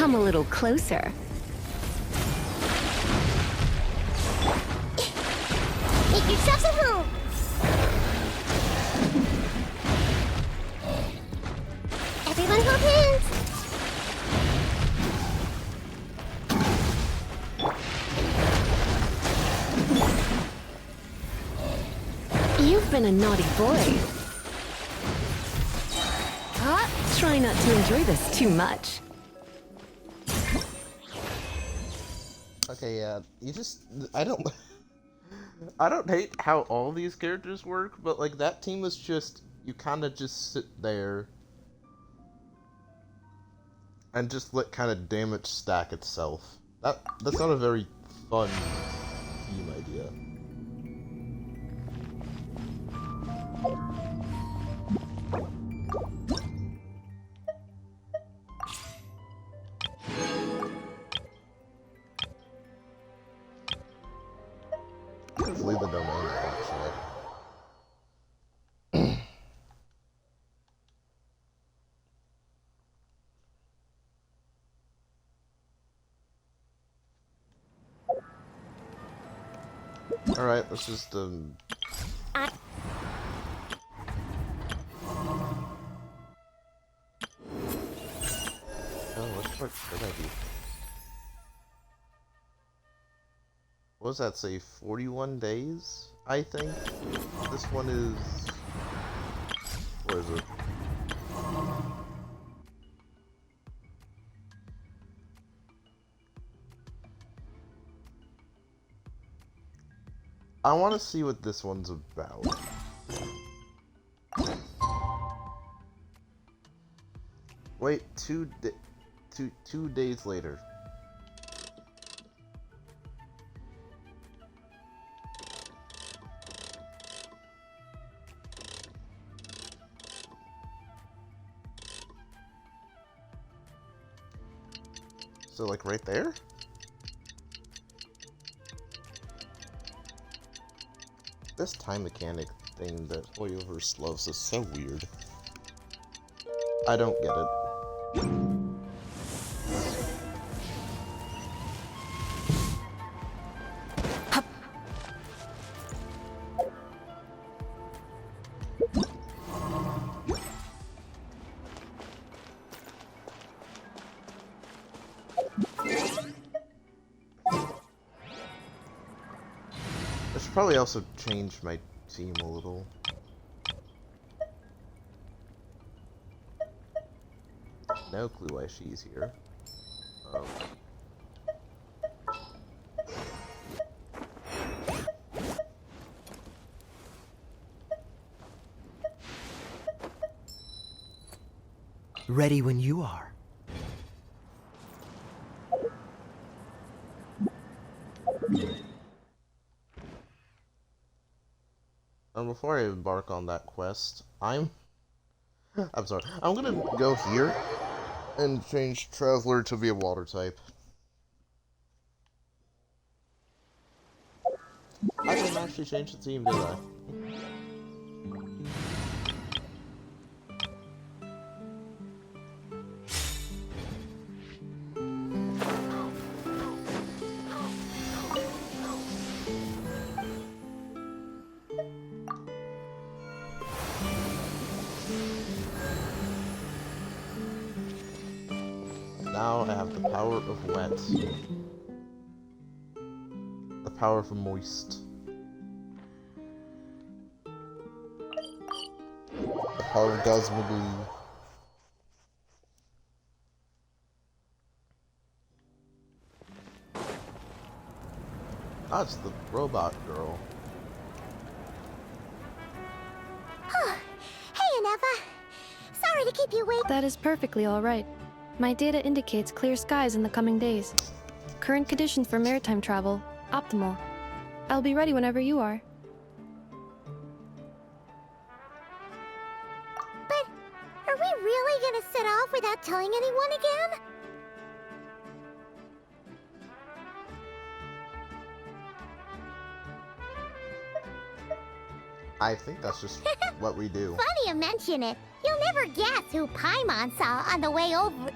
Come a little closer. Make yourselves at home! Everyone hold hands! You've been a naughty boy. Try not to enjoy this too much. Okay, yeah, I don't I don't hate how all these characters work, but like that team was just, you kind of just sit there and just let kind of damage stack itself. That's not a very fun team idea. Just leave the domain actually. Alright, let's just Oh, what part did I do? What does that say? 41 days, I think? This one is... Where is it? I want to see what this one's about. Wait, two days later. So, like, right there? This time mechanic thing that Hoyoverse loves is so weird. I don't get it. I should probably also change my team a little. No clue why she's here. Ready when you are. Before I embark on that quest, I'm sorry. I'm gonna go here and change Traveler to be a water type. I didn't actually change the team, did I? Now I have the power of wet. The power of moist. The power of Gosmoglee. That's the robot girl. Hey, Aneva! Sorry to keep you waiting. That is perfectly all right. My data indicates clear skies in the coming days. Current conditions for maritime travel, optimal. I'll be ready whenever you are. But are we really gonna set off without telling anyone again? I think that's just what we do. Funny you mention it. You'll never guess who Paimon saw on the way over.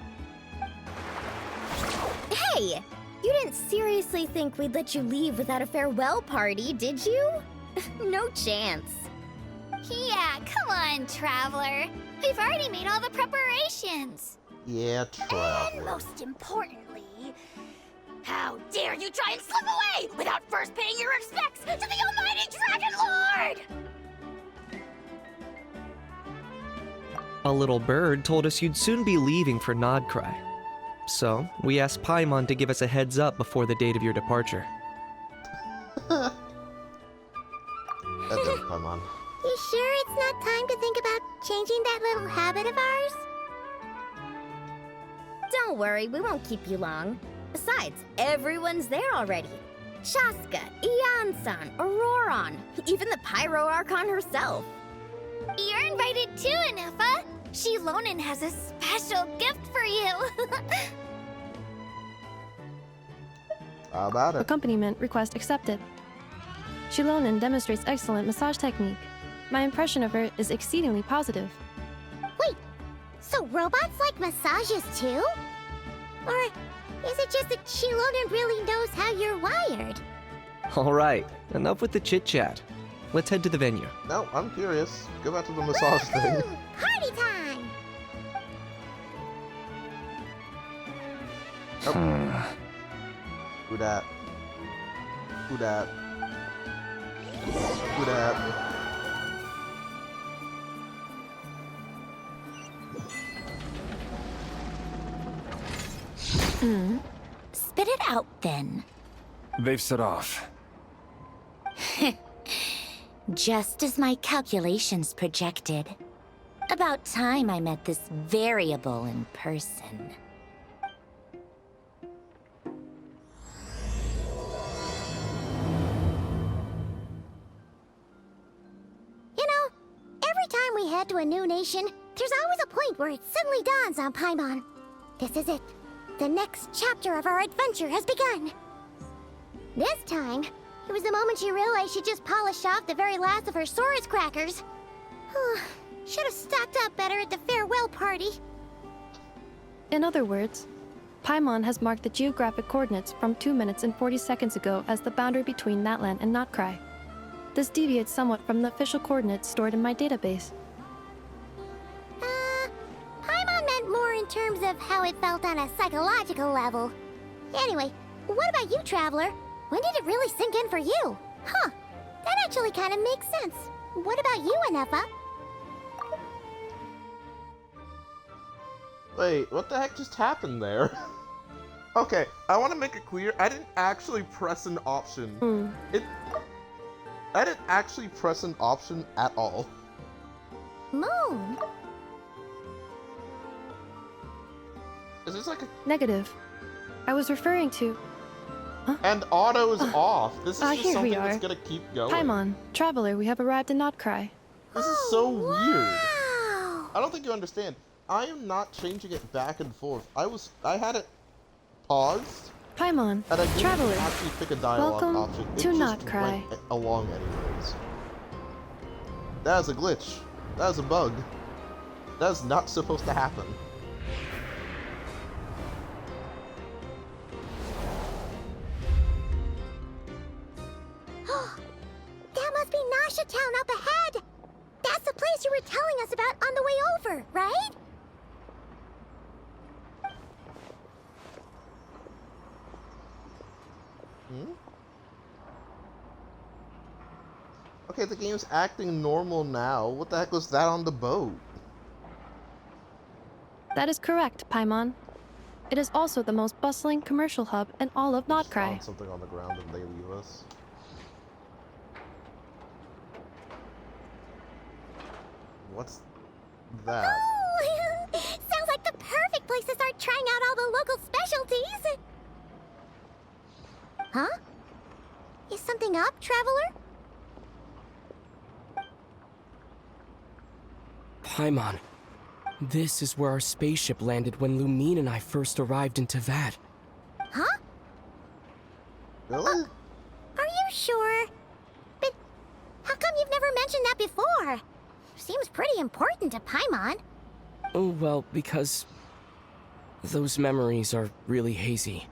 Hey! You didn't seriously think we'd let you leave without a farewell party, did you? No chance. Yeah, come on, Traveler. We've already made all the preparations. Yeah, And Traveler. most importantly, how dare you try and slip away without first paying your respects to the almighty Dragon Lord! A little bird told us you'd soon be leaving for Nodcry. So, we asked Paimon to give us a heads up before the date of your departure. That does come on. You sure it's not time to think about changing that little habit of ours? Don't worry, we won't keep you long. Besides, everyone's there already. Shaska, Ian-san, Auroron, even the Pyro Archon herself. You're invited too, Anufa. Shilonen has a special gift for you. How about it? Accompaniment request accepted. Shilonen demonstrates excellent massage technique. My impression of her is exceedingly positive. Wait, so robots like massages too? Or is it just that Shilonen really knows how you're wired? Alright, enough with the chit-chat. Let's head to the venue. No, I'm curious. Go back to the massage thing. Woohoo! Party time! Who dat? Who dat? Who dat? Spit it out then. They've set off. Just as my calculations projected. About time I met this variable in person. You know, every time we head to a new nation, there's always a point where it suddenly dawns on Paimon. This is it. The next chapter of our adventure has begun. This time, it was the moment she realized she just polished off the very last of her Saurus crackers. Should have stocked up better at the farewell party. In other words, Paimon has marked the geographic coordinates from 2 minutes and 40 seconds ago as the boundary between Natlan and Notcry. This deviates somewhat from the official coordinates stored in my database. Paimon meant more in terms of how it felt on a psychological level. Anyway, what about you, Traveler? When did it really sink in for you? Huh, that actually kind of makes sense. What about you, Anefa? Wait, what the heck just happened there? Okay, I want to make it clear, I didn't actually press an option. I didn't actually press an option at all. Moon? Is this like a... Negative. I was referring to... And auto is off. This is just here we something that's are. gonna keep going. Paimon, Traveler, we have arrived in Notcry. This is so weird. Wow! I don't think you understand. I am not changing it back and forth. I had it paused, Paimon, and I didn't Traveler, actually pick a dialogue welcome option. It to just Notcry. went along anyways. That is a glitch. That is a bug. That is not supposed to happen. That must be Nasha Town up ahead! That's the place you were telling us about on the way over, right? Okay, the game's acting normal now. What the heck was that on the boat? That is correct, Paimon. It is also the most bustling commercial hub in all of Notcry. Found something on the ground and they leave us. What's that? Ooh, sounds like the perfect place to start trying out all the local specialties! Huh? Is something up, Traveler? Paimon, this is where our spaceship landed when Lumine and I first arrived in Tavad. Huh? Really? Are you sure? But how come you've never mentioned that before? Seems pretty important to Paimon. Oh, well, because those memories are really hazy.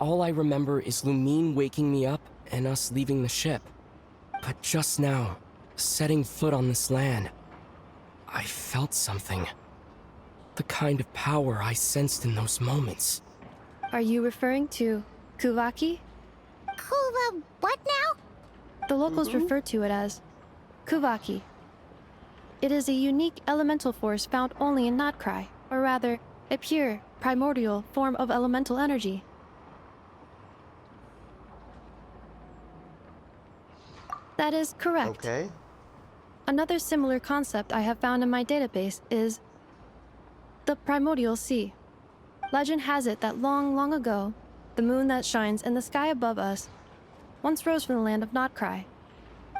all I remember is Lumine waking me up and us leaving the ship. But just now, setting foot on this land, I felt something. The kind of power I sensed in those moments. Are you referring to Kuvaki? What now? The locals refer to it as Kuvaki. It is a unique elemental force found only in Notcry, or rather, a pure, primordial form of elemental energy. That is correct. Okay. Another similar concept I have found in my database is the primordial sea. Legend has it that long, long ago, the moon that shines in the sky above us once rose from the land of Notcry.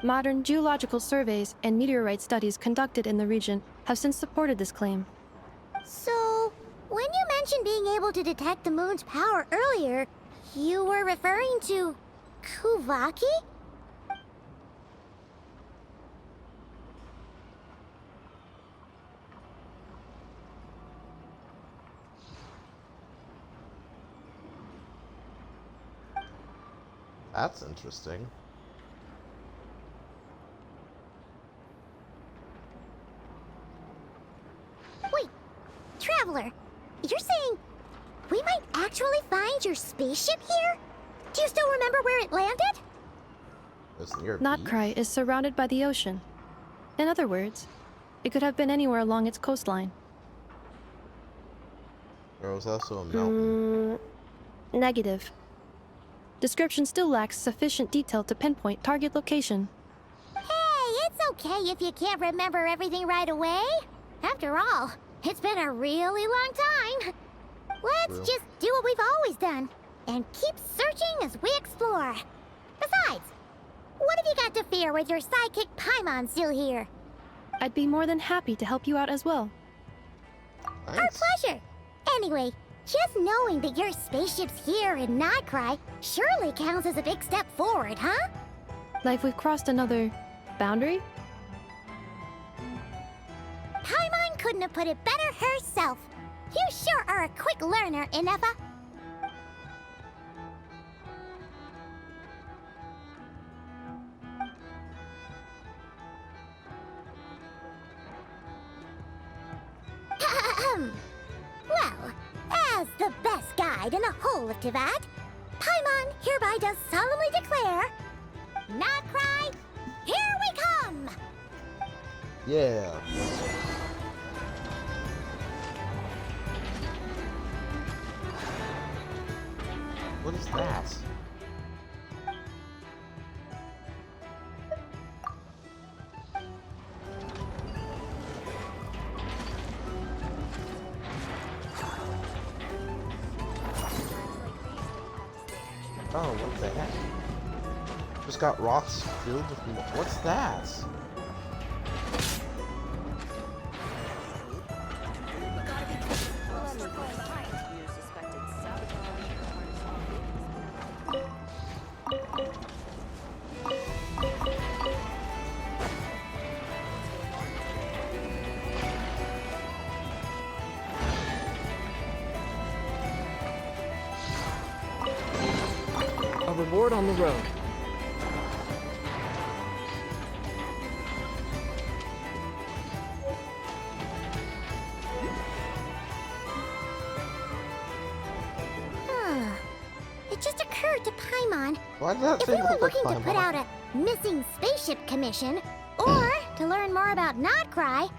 Modern geological surveys and meteorite studies conducted in the region have since supported this claim. So, when you mentioned being able to detect the moon's power earlier, you were referring to Kuvaki? That's interesting. Wait, Traveler, you're saying we might actually find your spaceship here? Do you still remember where it landed? It's near a Notcry beach? is surrounded by the ocean. In other words, it could have been anywhere along its coastline. There was also a mountain. Negative. Description still lacks sufficient detail to pinpoint target location. Hey, it's okay if you can't remember everything right away. After all, it's been a really long time. Let's True. just do what we've always done and keep searching as we explore. Besides, what have you got to fear with your sidekick Paimon still here? I'd be more than happy to help you out as well. Our Thanks. pleasure. Anyway, just knowing that your spaceship's here in Notcry surely counts as a big step forward, huh? Like we've crossed another boundary? Paimon couldn't have put it better herself. You sure are a quick learner, Inefa. Well, as the best guide in the whole of Tivat, Paimon hereby does solemnly declare, Notcry, here we come! Yeah. What is that? Oh, what the heck? Just got rocks filled with... What's that? A reward on the road. It just occurred to Paimon, Why did that if we thing were look like looking to put Paimon? out a missing spaceship commission, or to learn more about Notcry,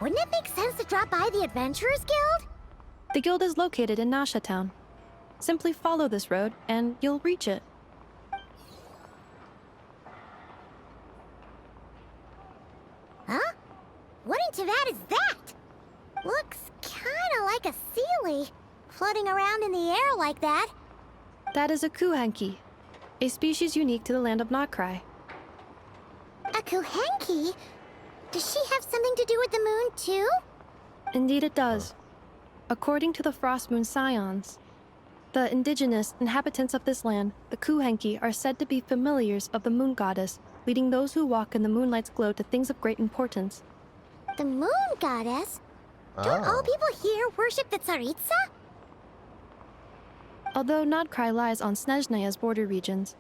wouldn't it make sense to drop by the Adventurers Guild? The guild is located in Nasha Town. Simply follow this road and you'll reach it. Huh? What in Tivat is that? Looks kinda like a Sealy, floating around in the air like that. That is a Kuhanki, a species unique to the land of Notcry. A Kuhenki? Does she have something to do with the moon, too? Indeed it does. According to the Frost Moon Scions, the indigenous inhabitants of this land, the Kuhenki, are said to be familiars of the moon goddess, leading those who walk in the moonlight's glow to things of great importance. The moon goddess? Don't all Oh. people here worship the Tsaritsa? Although Nodcry lies on Snezhnaya's border regions,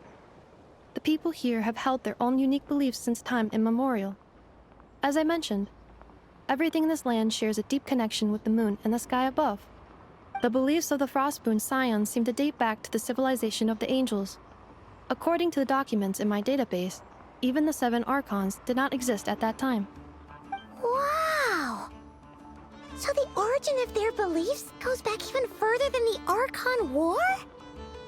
the people here have held their own unique beliefs since time immemorial. As I mentioned, everything in this land shares a deep connection with the moon and the sky above. The beliefs of the Frostmoon Scions seem to date back to the civilization of the angels. According to the documents in my database, even the 7 Archons did not exist at that time. Wow! So the origin of their beliefs goes back even further than the Archon War?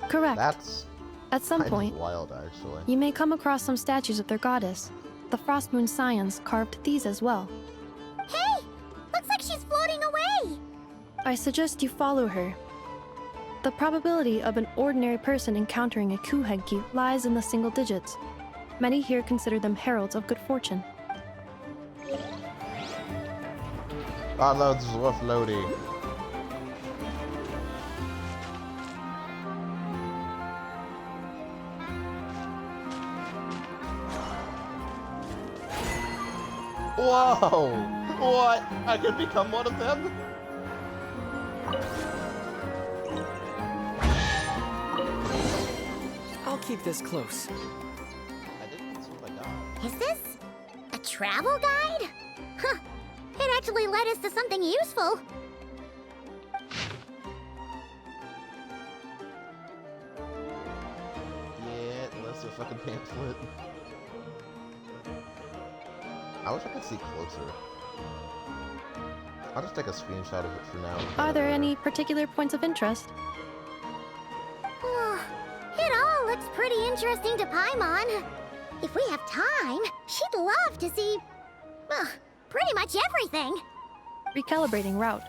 Correct. That's At some kind point, of wild, actually. you may come across some statues of their goddess. The Frostmoon Scions carved these as well. Hey! Looks like she's floating away! I suggest you follow her. The probability of an ordinary person encountering a Kuhenki lies in the single digits. Many here consider them heralds of good fortune. God loads is worth loading. Whoa! What? I could become one of them? I'll keep this close. I didn't see what I got. Is this a travel guide? Huh. It actually led us to something useful. Yeah, unless a fucking pamphlet. I wish I could see closer. I'll just take a screenshot of it for now. Are there any particular points of interest? It all looks pretty interesting to Paimon. If we have time, she'd love to see, pretty much everything. Recalibrating route.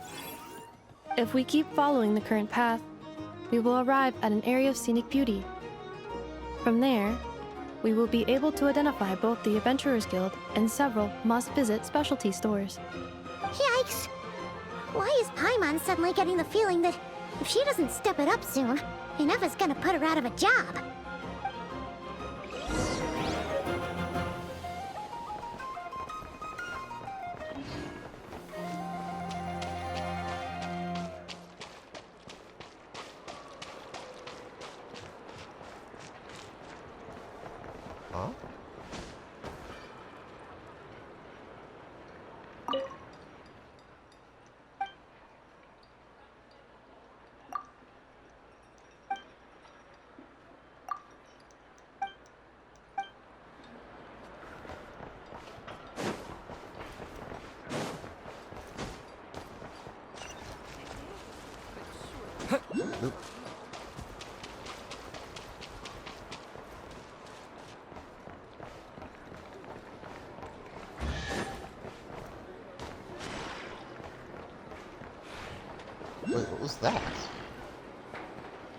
If we keep following the current path, we will arrive at an area of scenic beauty. From there, we will be able to identify both the Adventurers Guild and several must-visit specialty stores. Yikes! Why is Paimon suddenly getting the feeling that if she doesn't step it up soon, Ineva's gonna put her out of a job? Huh? Nope. Wait, what was that?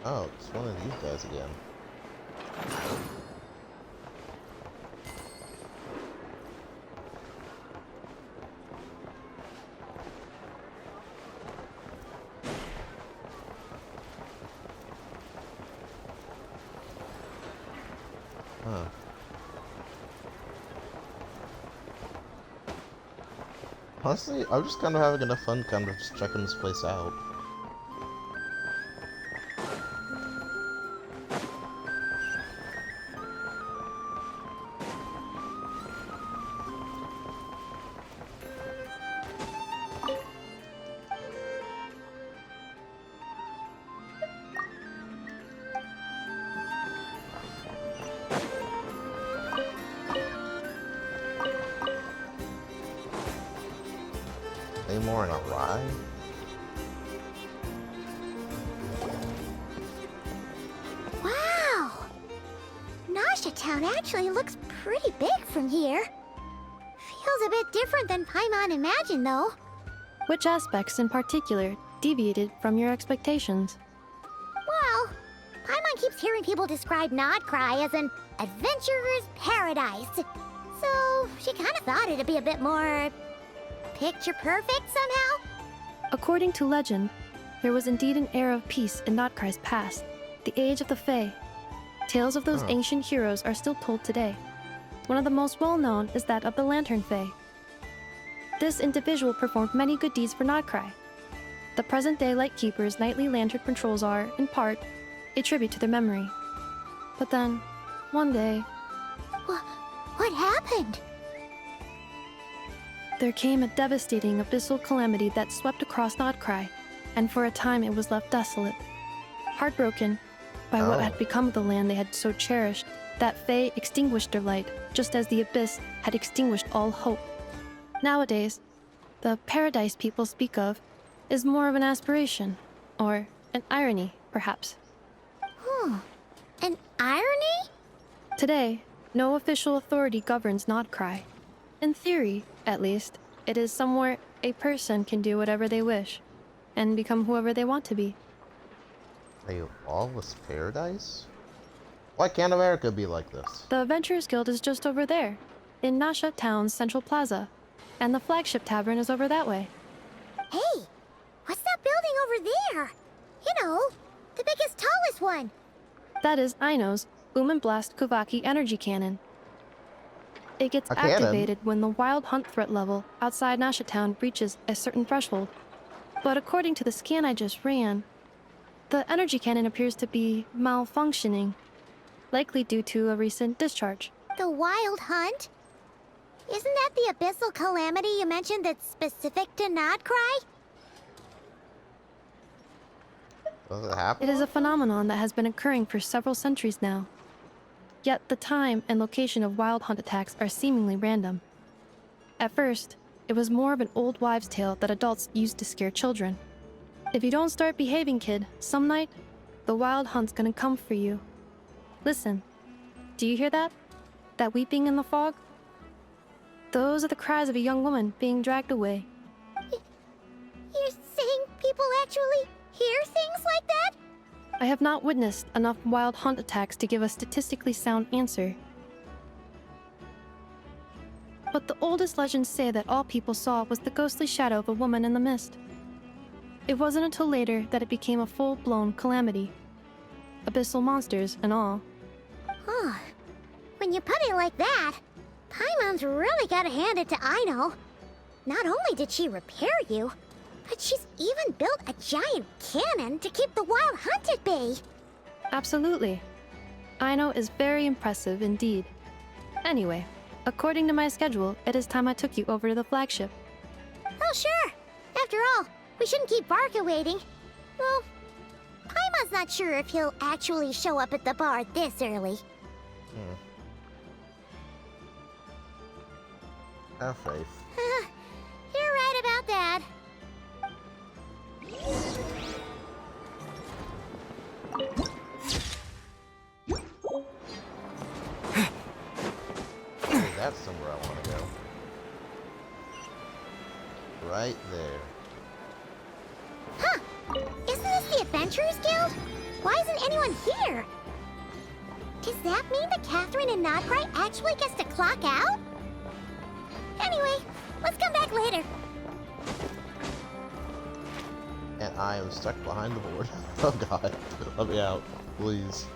Oh, it's one of these guys again. Huh. Honestly, I'm just kind of having enough fun kind of just checking this place out. Any more in a ride? Wow! Nasha Town actually looks pretty big from here. Feels a bit different than Paimon imagined, though. Which aspects in particular deviated from your expectations? Well, Paimon keeps hearing people describe Nodcry as an adventurer's paradise. So she kind of thought it'd be a bit more picture perfect somehow. According to legend, there was indeed an era of peace in Nodcry's past, the Age of the Fae. Tales of those ancient heroes are still told today. One of the most well-known is that of the Lantern Fae. This individual performed many good deeds for Nodcry. The present-day Lightkeeper's nightly lantern patrols are, in part, a tribute to their memory. But then, one day, What happened? there came a devastating abyssal calamity that swept across Nodcry, and for a time it was left desolate. Heartbroken by what Oh. had become of the land they had so cherished, that Fae extinguished their light, just as the abyss had extinguished all hope. Nowadays, the paradise people speak of is more of an aspiration, or an irony, perhaps. An irony? Today, no official authority governs Nodcry. In theory, at least, it is somewhere a person can do whatever they wish, and become whoever they want to be. A lawless paradise? Why can't America be like this? The Adventurers Guild is just over there, in Nasha Town's central plaza, and the flagship tavern is over that way. Hey, what's that building over there? You know, the biggest, tallest one. That is Aino's Blast Kuvaki energy cannon. It gets A cannon? activated when the wild hunt threat level outside Nasha Town reaches a certain threshold. But according to the scan I just ran, the energy cannon appears to be malfunctioning, likely due to a recent discharge. The wild hunt? Isn't that the abyssal calamity you mentioned that's specific to Nodcry? Does it happen? It is a phenomenon that has been occurring for several centuries now. Yet the time and location of wild hunt attacks are seemingly random. At first, it was more of an old wives' tale that adults used to scare children. If you don't start behaving, kid, some night, the wild hunt's gonna come for you. Listen, do you hear that? That weeping in the fog? Those are the cries of a young woman being dragged away. You're saying people actually hear things like that? I have not witnessed enough wild hunt attacks to give a statistically sound answer. But the oldest legends say that all people saw was the ghostly shadow of a woman in the mist. It wasn't until later that it became a full-blown calamity. Abyssal monsters and all. Huh. When you put it like that, Paimon's really gotta hand it to Aino. Not only did she repair you, but she's even built a giant cannon to keep the wild hunt at bay. Absolutely. Aino is very impressive indeed. Anyway, according to my schedule, it is time I took you over to the flagship. Oh, sure. After all, we shouldn't keep Barca waiting. Well, Paimon's not sure if he'll actually show up at the bar this early. Have faith. You're right about that. Hey, that's somewhere I want to go. Right there. Huh. Isn't this the Adventurers Guild? Why isn't anyone here? Does that mean that Catherine and Nodcry actually gets to clock out? Anyway, let's come back later. And I am stuck behind the board. Oh god. Let me out. Please.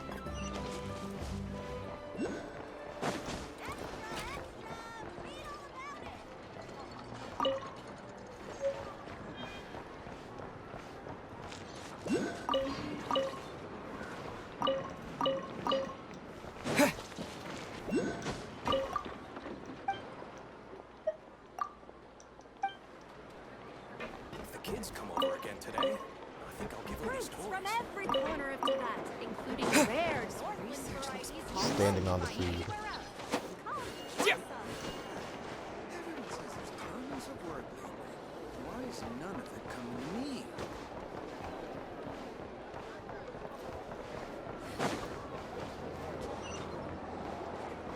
If the kids come over again today, I think I'll give them these toys. From every corner of Tibet, including rare research looks Standing on the feed. Everyone says there's tons of work lately. Why is none of it coming to me?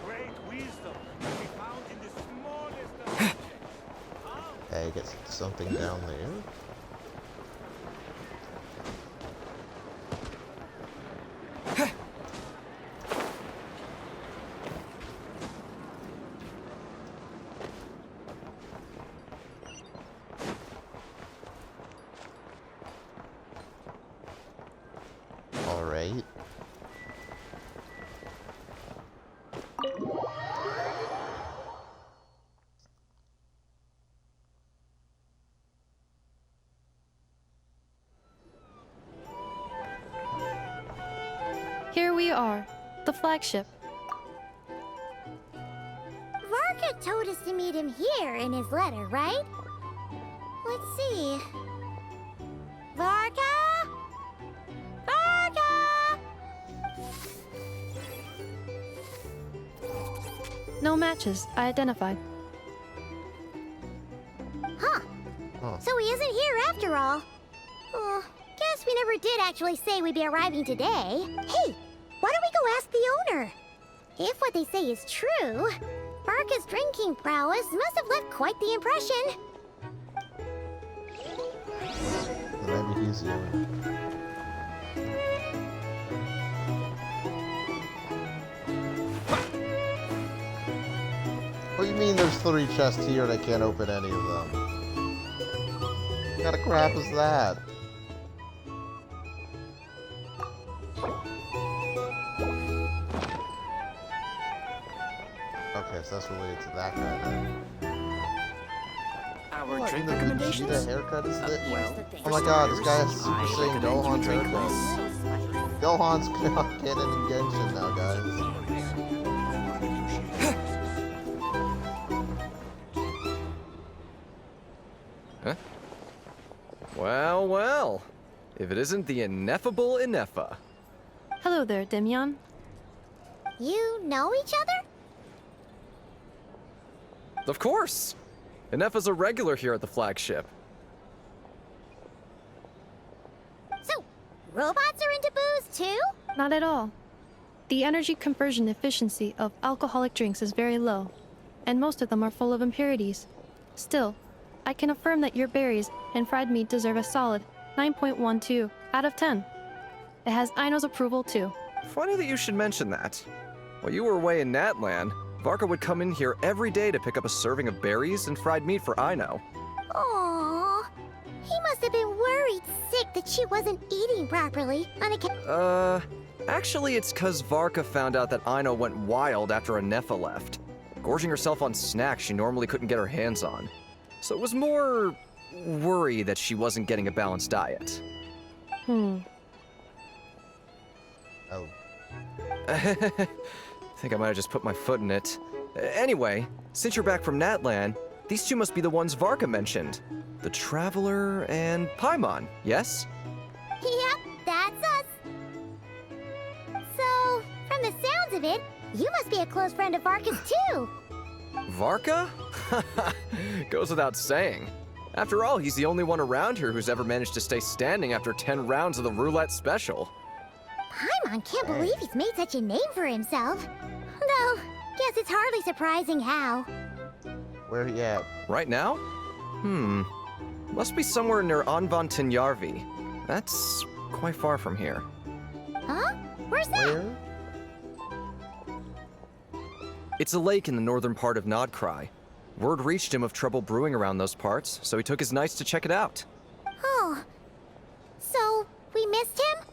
Great wisdom can be found in the smallest of objects. Okay, get something down there. Alright. Here we are, the flagship. Varka told us to meet him here in his letter, right? Let's see. Varka? Varka! No matches, I identified. Huh. Huh. So he isn't here after all. Oh, guess we never did actually say we'd be arriving today. Hey, why don't we go ask the owner? If what they say is true, Varka's drinking prowess must have left quite the impression. Maybe he's the owner. What do you mean there's 3 chests here and I can't open any of them? What kind of crap is that? Okay, so that's related to that guy then. Our What, drink the recommendations? Vegeta haircut is lit? Well, Oh my god, this guy has Super Saiyan Gohan's drink haircut. Gohan's canon in Genshin now, guys. Huh? Well, well. If it isn't the ineffable Ineffa. Hello there, Demyon. You know each other? Of course! Ineffa's a regular here at the flagship. So, robots are into booze too? Not at all. The energy conversion efficiency of alcoholic drinks is very low, and most of them are full of impurities. Still, I can affirm that your berries and fried meat deserve a solid 9.12 out of 10. It has Aino's approval too. Funny that you should mention that. While you were away in Natlan, Varka would come in here every day to pick up a serving of berries and fried meat for Aino. Aww. He must have been worried sick that she wasn't eating properly on account. Actually it's 'cause Varka found out that Aino went wild after Ineffa left, gorging herself on snacks she normally couldn't get her hands on. So it was more worry that she wasn't getting a balanced diet. Hmm. Oh. Think I might have just put my foot in it. Anyway, since you're back from Natlan, these two must be the ones Varka mentioned. The Traveler and Paimon, yes? Yep, that's us. So, from the sounds of it, you must be a close friend of Varka's too. Varka? Goes without saying. After all, he's the only one around here who's ever managed to stay standing after 10 rounds of the roulette special. Paimon can't believe he's made such a name for himself. Though, guess it's hardly surprising how. Where he at? Right now? Must be somewhere near Anvantinyarvi. That's quite far from here. Huh? Where's that? Where? It's a lake in the northern part of Nodcry. Word reached him of trouble brewing around those parts, so he took his knights to check it out. Oh. So, we missed him?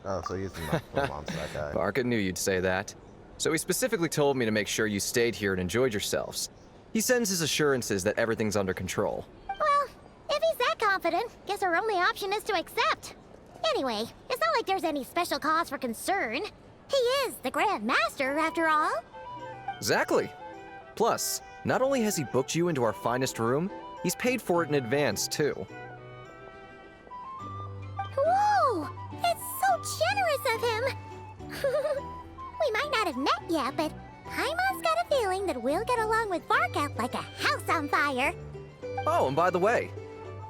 Oh, so he's the monster, that guy. Varka knew you'd say that. So he specifically told me to make sure you stayed here and enjoyed yourselves. He sends his assurances that everything's under control. Well, if he's that confident, guess our only option is to accept. Anyway, it's not like there's any special cause for concern. He is the Grand Master, after all. Exactly. Plus, not only has he booked you into our finest room, he's paid for it in advance, too. Whoa! That's so generous of him! We might not have met yet, but Paimon's got a feeling that we'll get along with Varka like a house on fire. Oh, and by the way,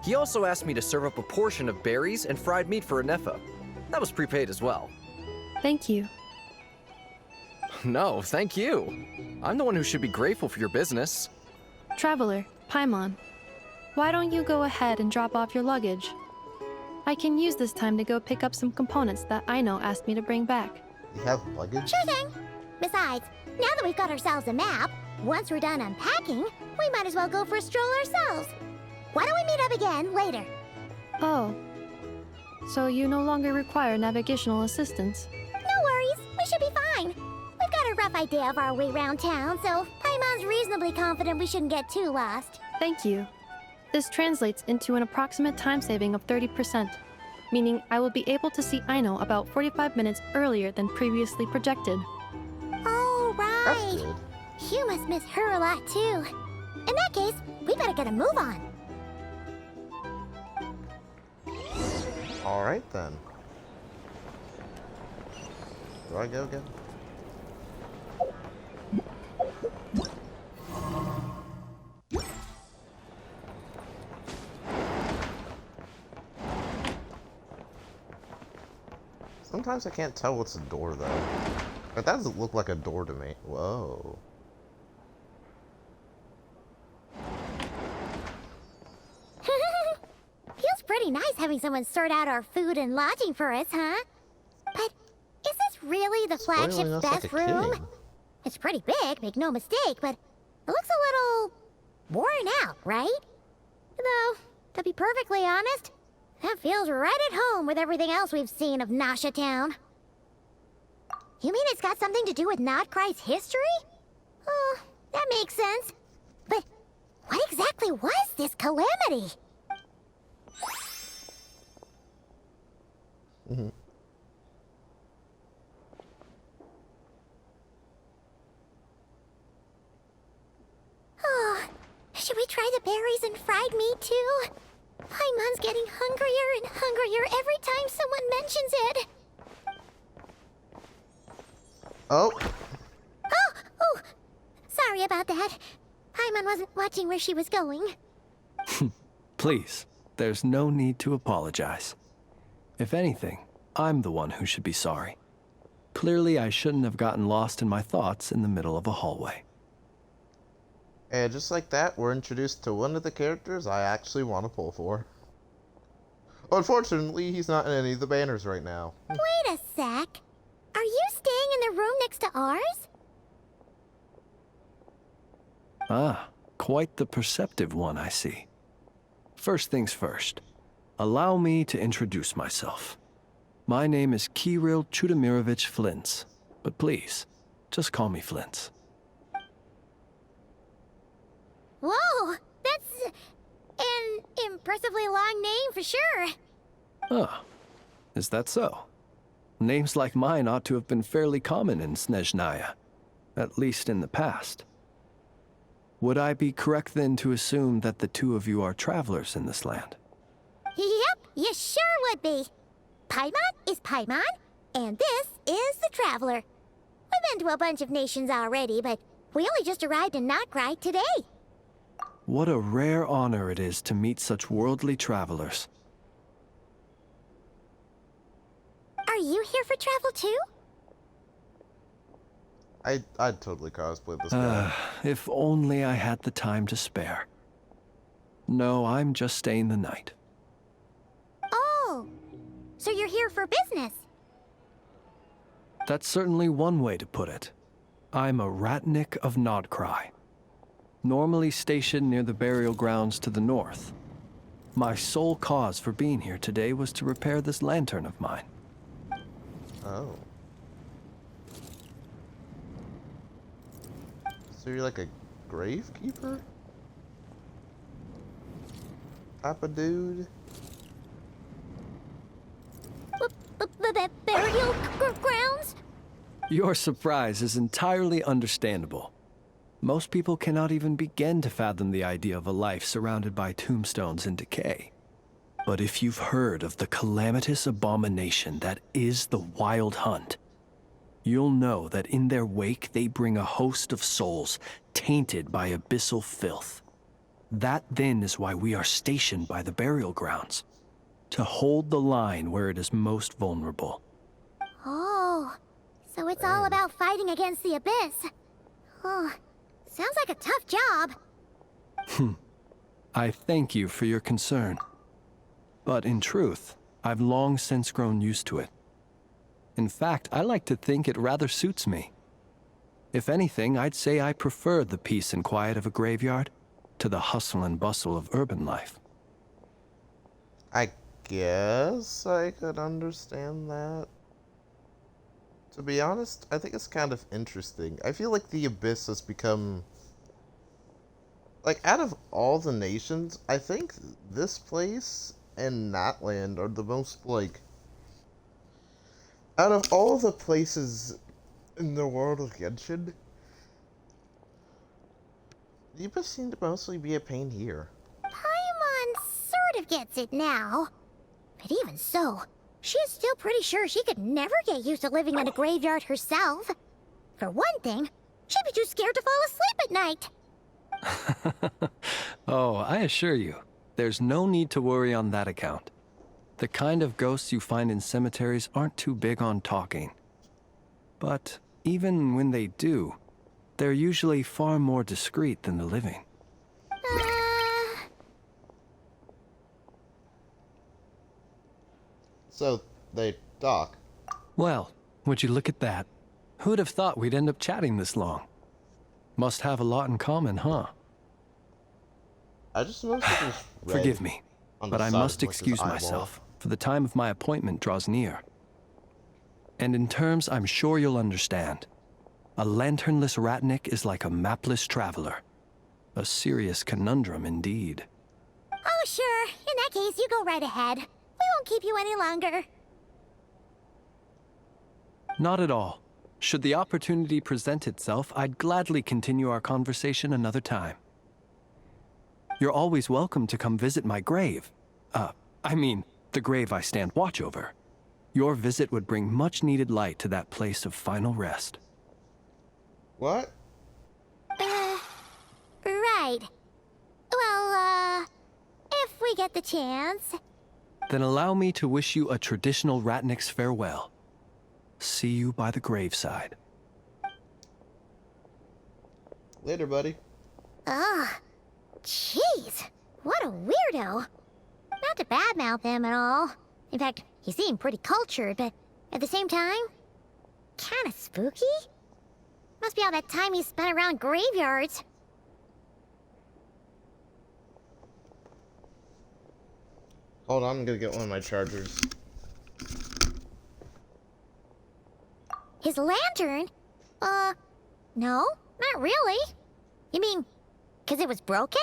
he also asked me to serve up a portion of berries and fried meat for Ineffa. That was prepaid as well. Thank you. No, thank you. I'm the one who should be grateful for your business. Traveler, Paimon, why don't you go ahead and drop off your luggage? I can use this time to go pick up some components that Aino asked me to bring back. You have luggage? Sure thing. Besides, now that we've got ourselves a map, once we're done unpacking, we might as well go for a stroll ourselves. Why don't we meet up again later? Oh. So you no longer require navigational assistance? No worries, we should be fine. We've got a rough idea of our way around town, so Paimon's reasonably confident we shouldn't get too lost. Thank you. This translates into an approximate time saving of 30%. meaning I will be able to see Aino about 45 minutes earlier than previously projected. Oh, That's right. good. You must miss her a lot, too. In that case, we better get a move on. Alright then. Do I go again? Sometimes I can't tell what's a door though. But that doesn't look like a door to me. Whoa. Feels pretty nice having someone sort out our food and lodging for us, huh? But is this really the Spoiling flagship's us like a best room? king. It's pretty big, make no mistake, but it looks a little worn out, right? Though, to be perfectly honest, that feels right at home with everything else we've seen of Nasha Town. You mean it's got something to do with Nodcry's history? Oh, that makes sense. But what exactly was this calamity? Oh, should we try the berries and fried meat too? Paimon's getting hungrier and hungrier every time someone mentions it. Oh! Oh, sorry about that. Paimon wasn't watching where she was going. Please, there's no need to apologize. If anything, I'm the one who should be sorry. Clearly, I shouldn't have gotten lost in my thoughts in the middle of a hallway. And just like that, we're introduced to one of the characters I actually want to pull for. Unfortunately, he's not in any of the banners right now. Wait a sec. Are you staying in the room next to ours? Ah, quite the perceptive one, I see. First things first, allow me to introduce myself. My name is Kirill Chudamirovich Flintz, but please, just call me Flintz. Whoa, that's an impressively long name for sure. Ah, is that so? Names like mine ought to have been fairly common in Snezhnaya, at least in the past. Would I be correct then to assume that the two of you are travelers in this land? Yep, you sure would be. Paimon is Paimon, and this is the Traveler. We've been to a bunch of nations already, but we only just arrived in Notcry today. What a rare honor it is to meet such worldly travelers. Are you here for travel too? I'd totally cosplay this guy. If only I had the time to spare. No, I'm just staying the night. Oh, so you're here for business? That's certainly one way to put it. I'm a Ratnik of Nodcry, normally stationed near the burial grounds to the north. My sole cause for being here today was to repair this lantern of mine. Oh. So you're like a gravekeeper? Type of dude? Burial grounds? Your surprise is entirely understandable. Most people cannot even begin to fathom the idea of a life surrounded by tombstones and decay. But if you've heard of the calamitous abomination that is the Wild Hunt, you'll know that in their wake they bring a host of souls tainted by abyssal filth. That then is why we are stationed by the burial grounds, to hold the line where it is most vulnerable. Oh, so it's all about fighting against the abyss. Oh, sounds like a tough job. I thank you for your concern. But in truth, I've long since grown used to it. In fact, I like to think it rather suits me. If anything, I'd say I prefer the peace and quiet of a graveyard to the hustle and bustle of urban life. I guess I could understand that. To be honest, I think it's kind of interesting. I feel like the Abyss has become... Like, out of all the nations, I think this place and Natland are the most, like, out of all the places in the world of Genshin, Deepa seemed to mostly be a pain here. Paimon sort of gets it now. But even so, she is still pretty sure she could never get used to living in a graveyard herself. For one thing, she'd be too scared to fall asleep at night. Oh, I assure you, there's no need to worry on that account. The kind of ghosts you find in cemeteries aren't too big on talking. But even when they do, they're usually far more discreet than the living. So, they talk. Well, would you look at that? Who'd have thought we'd end up chatting this long? Must have a lot in common, huh? I just noticed it was red. Forgive me, on the but I side must of Bush's excuse eyeball. myself, for the time of my appointment draws near. And in terms I'm sure you'll understand, a lanternless Ratnik is like a mapless traveler. A serious conundrum indeed. Oh, sure. In that case, you go right ahead. We won't keep you any longer. Not at all. Should the opportunity present itself, I'd gladly continue our conversation another time. You're always welcome to come visit my grave. I mean, the grave I stand watch over. Your visit would bring much-needed light to that place of final rest. What? Right. Well, if we get the chance. Then allow me to wish you a traditional Ratnik's farewell. See you by the graveside. Later, buddy. Ugh. Jeez. What a weirdo. Not to badmouth him at all. In fact, he seemed pretty cultured, but at the same time, kinda spooky? Must be all that time he spent around graveyards. Hold on, I'm gonna get one of my chargers. His lantern? No, not really. You mean, 'cause it was broken?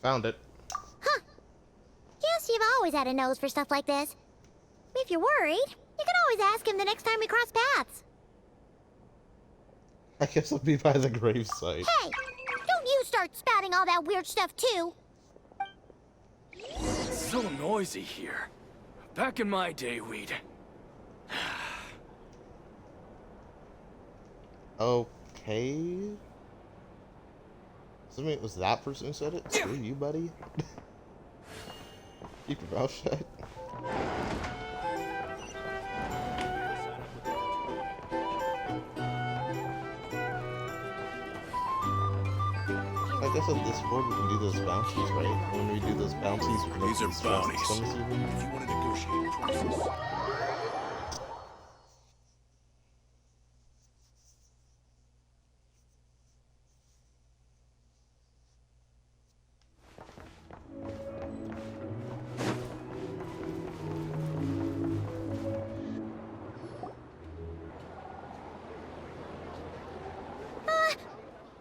Found it. Huh. Guess you've always had a nose for stuff like this. If you're worried, you can always ask him the next time we cross paths. I guess I'll be by the gravesite. Hey! Don't you start spouting all that weird stuff, too! It's so noisy here. Back in my day, we'd... Okay. Assuming it was that person who said it? Screw you, buddy. Keep your mouth shut. I guess at this point we can do those bounties, right? When we do those bounties, we can These are make the bounties. diplomacy room. If you want to negotiate prices.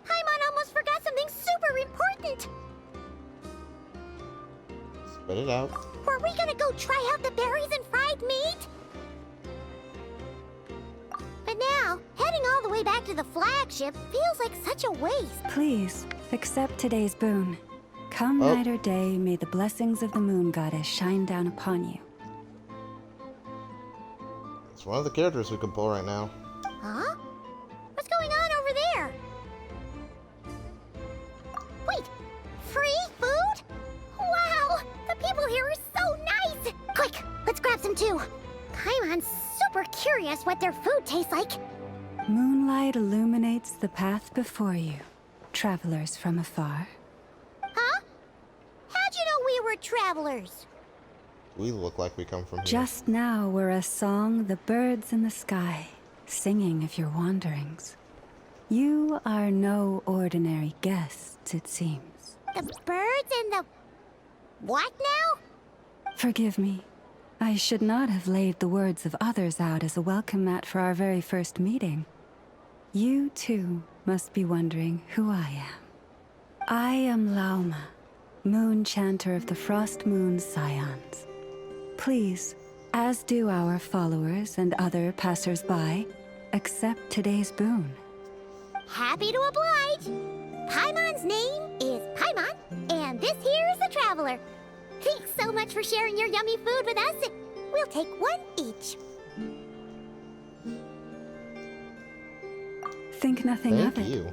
Paimon almost forgot something super important! Spit it out. Were we gonna go try out the berries and fried meat? But now, heading all the way back to the flagship feels like such a waste. Please, accept today's boon. Come Oh. night or day, may the blessings of the moon goddess shine down upon you. It's one of the characters we can pull right now. Huh? What's going on over there? Wait, free food? Wow, the people here are so nice! Quick, let's grab some too. Paimon's super curious what their food tastes like. Moonlight illuminates the path before you. travelers from afar. Huh? How'd you know we were travelers? We look like we come from here. Just now were a song the birds in the sky, singing of your wanderings. You are no ordinary guests, it seems. The birds and the... what now? Forgive me. I should not have laid the words of others out as a welcome mat for our very first meeting. You, too, must be wondering who I am. I am Lauma, moon chanter of the Frost Moon Scions. Please, as do our followers and other passers-by, accept today's boon. Happy to oblige. Paimon's name is Paimon, and this here is the Traveler. Thanks so much for sharing your yummy food with us. We'll take one each. Think nothing of Thank it. you.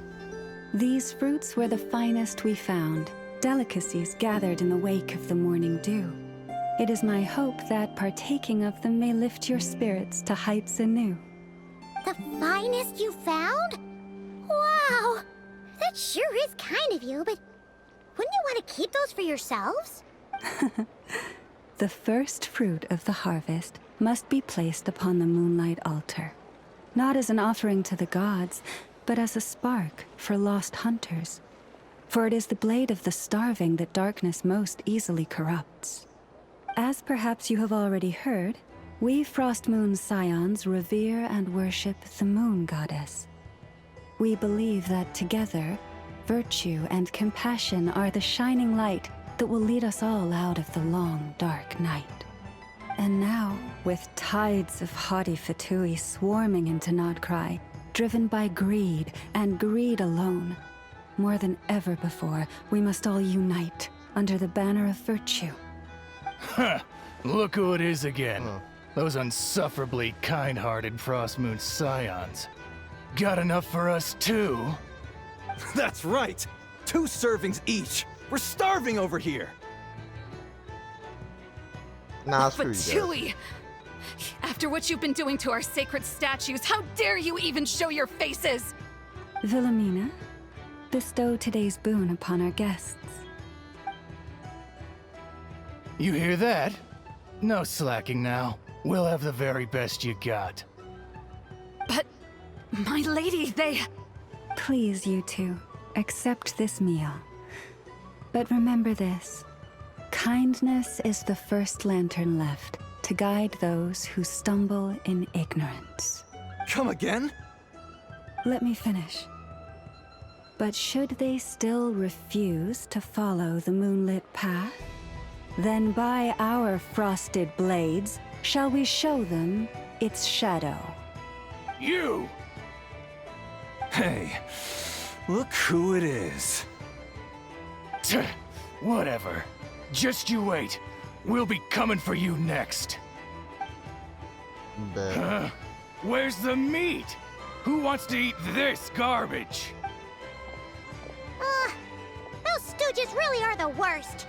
These fruits were the finest we found, delicacies gathered in the wake of the morning dew. It is my hope that partaking of them may lift your spirits to heights anew. The finest you found? Wow! That sure is kind of you, but wouldn't you want to keep those for yourselves? The first fruit of the harvest must be placed upon the moonlight altar, not as an offering to the gods, but as a spark for lost hunters. For it is the blade of the starving that darkness most easily corrupts. As perhaps you have already heard, we Frost Moon Scions revere and worship the moon goddess. We believe that together, virtue and compassion are the shining light that will lead us all out of the long, dark night. And now, with tides of haughty Fatui swarming into Nodcry, driven by greed, and greed alone, more than ever before, we must all unite under the banner of virtue. Huh. Look who it is again. Those unsufferably kind-hearted Frost Moon Scions. Got enough for us too? That's right! 2 servings each! We're starving over here! Nah, screw But you guys. Chewie, after what you've been doing to our sacred statues, how dare you even show your faces? Wilhelmina, bestow today's boon upon our guests. You hear that? No slacking now. We'll have the very best you got. But, my lady, they... Please, you two, accept this meal. But remember this. Kindness is the first lantern left to guide those who stumble in ignorance. Come again? Let me finish. But should they still refuse to follow the moonlit path, then by our frosted blades shall we show them its shadow. You! Hey, look who it is. Whatever. Just you wait. We'll be coming for you next. Where's the meat? Who wants to eat this garbage? Those stooges really are the worst.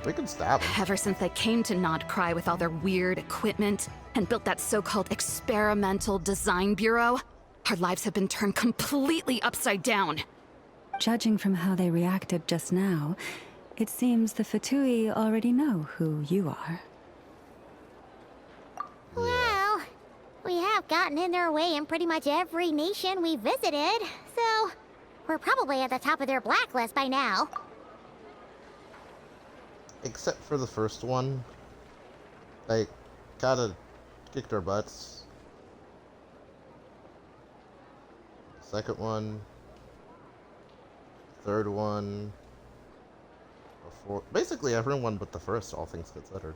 We can stab them. Ever since they came to Nodcry with all their weird equipment and built that so-called experimental design bureau, our lives have been turned completely upside down. Judging from how they reacted just now, it seems the Fatui already know who you are. Well, we have gotten in their way in pretty much every nation we visited, so we're probably at the top of their blacklist by now. Except for the first one. Like, kinda kicked our butts. Second one. Third one. Basically everyone but the first, all things considered.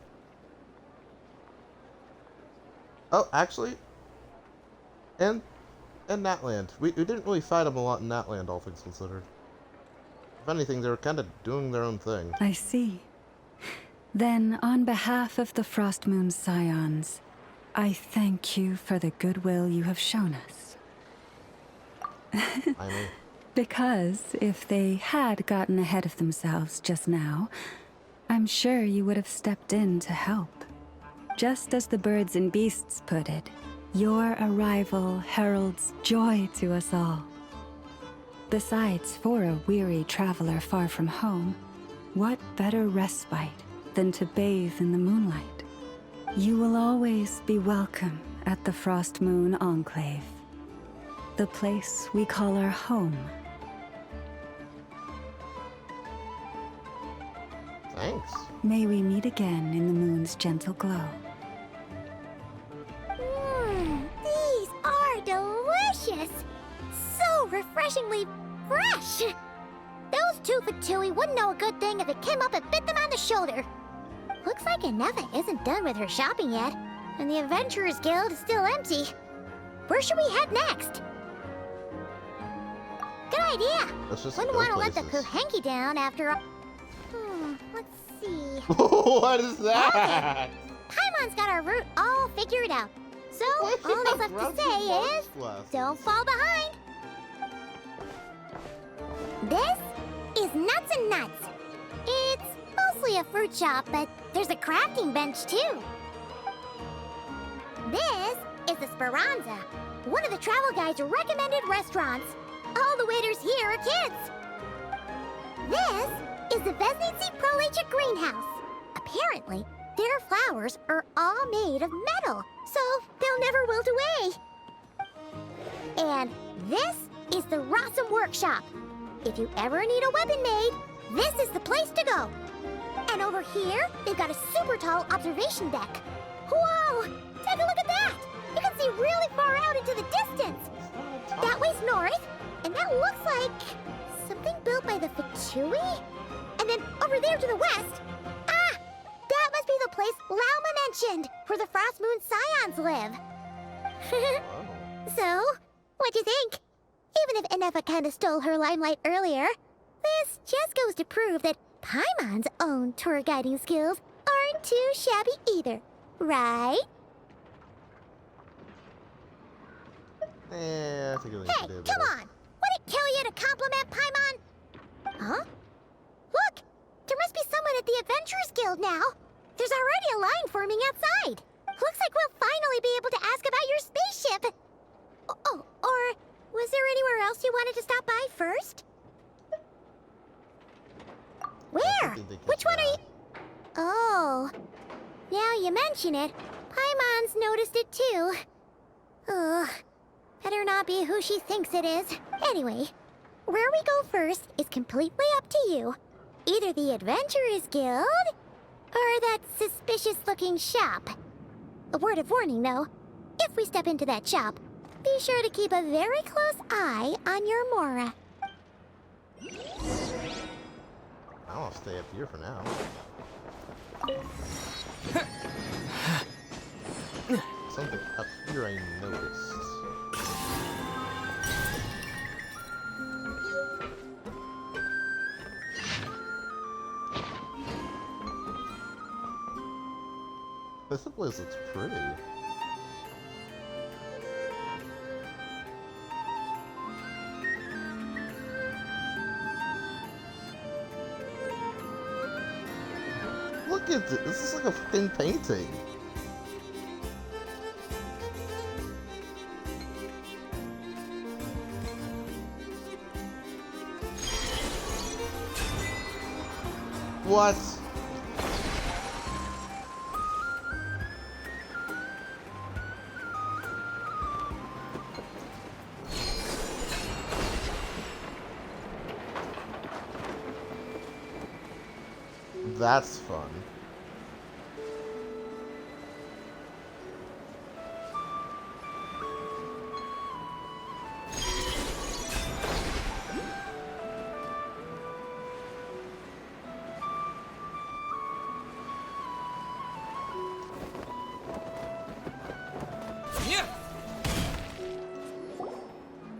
Oh, actually, in Natland, we didn't really fight them a lot in Natland, all things considered. If anything, they were kind of doing their own thing. I see. Then, on behalf of the Frost Moon Scions, I thank you for the goodwill you have shown us. I mean, Because if they had gotten ahead of themselves just now, I'm sure you would have stepped in to help. Just as the birds and beasts put it, your arrival heralds joy to us all. Besides, for a weary traveler far from home, what better respite than to bathe in the moonlight? You will always be welcome at the Frost Moon Enclave, the place we call our home. Thanks. May we meet again in the moon's gentle glow. These are delicious! So refreshingly fresh! Those 2 for Tui wouldn't know a good thing if it came up and bit them on the shoulder. Looks like Anefa isn't done with her shopping yet, and the Adventurers Guild is still empty. Where should we head next? Good idea! Let's just Wouldn't go want to let the places. Kuhenki down after all. Let's see. What is that? Paimon's got our route all figured out. So, all that's left to say is, don't fall behind. This is Nuts and Nuts. It's mostly a fruit shop, but there's a crafting bench too. This is the Speranza, one of the travel guide's recommended restaurants. All the waiters here are kids. This is the Vesnici Prolecha greenhouse. Apparently, their flowers are all made of metal, so they'll never wilt away. And this is the Rossum Workshop. If you ever need a weapon made, this is the place to go. And over here, they've got a super tall observation deck. Whoa! Take a look at that! You can see really far out into the distance. That way's north, and that looks like something built by the Fatui? And then over there to the west, that must be the place Lauma mentioned, where the Frost Moon Scions live. So, what'd you think? Even if Anefa kinda stole her limelight earlier, this just goes to prove that Paimon's own tour guiding skills aren't too shabby either, right? Yeah, I think we Hey, can do come better. on! Would it kill you to compliment Paimon? Huh? Look! There must be someone at the Adventurers Guild now. There's already a line forming outside. Looks like we'll finally be able to ask about your spaceship. Oh, or was there anywhere else you wanted to stop by first? Where? Which one are you? Oh, now you mention it, Paimon's noticed it too. Ugh, better not be who she thinks it is. Anyway, where we go first is completely up to you. Either the Adventurers Guild, or that suspicious-looking shop. A word of warning, though. If we step into that shop, be sure to keep a very close eye on your Mora. I'll stay up here for now. Something up here I noticed. This place looks pretty. Look at this. This is like a fucking painting. What? That's fun.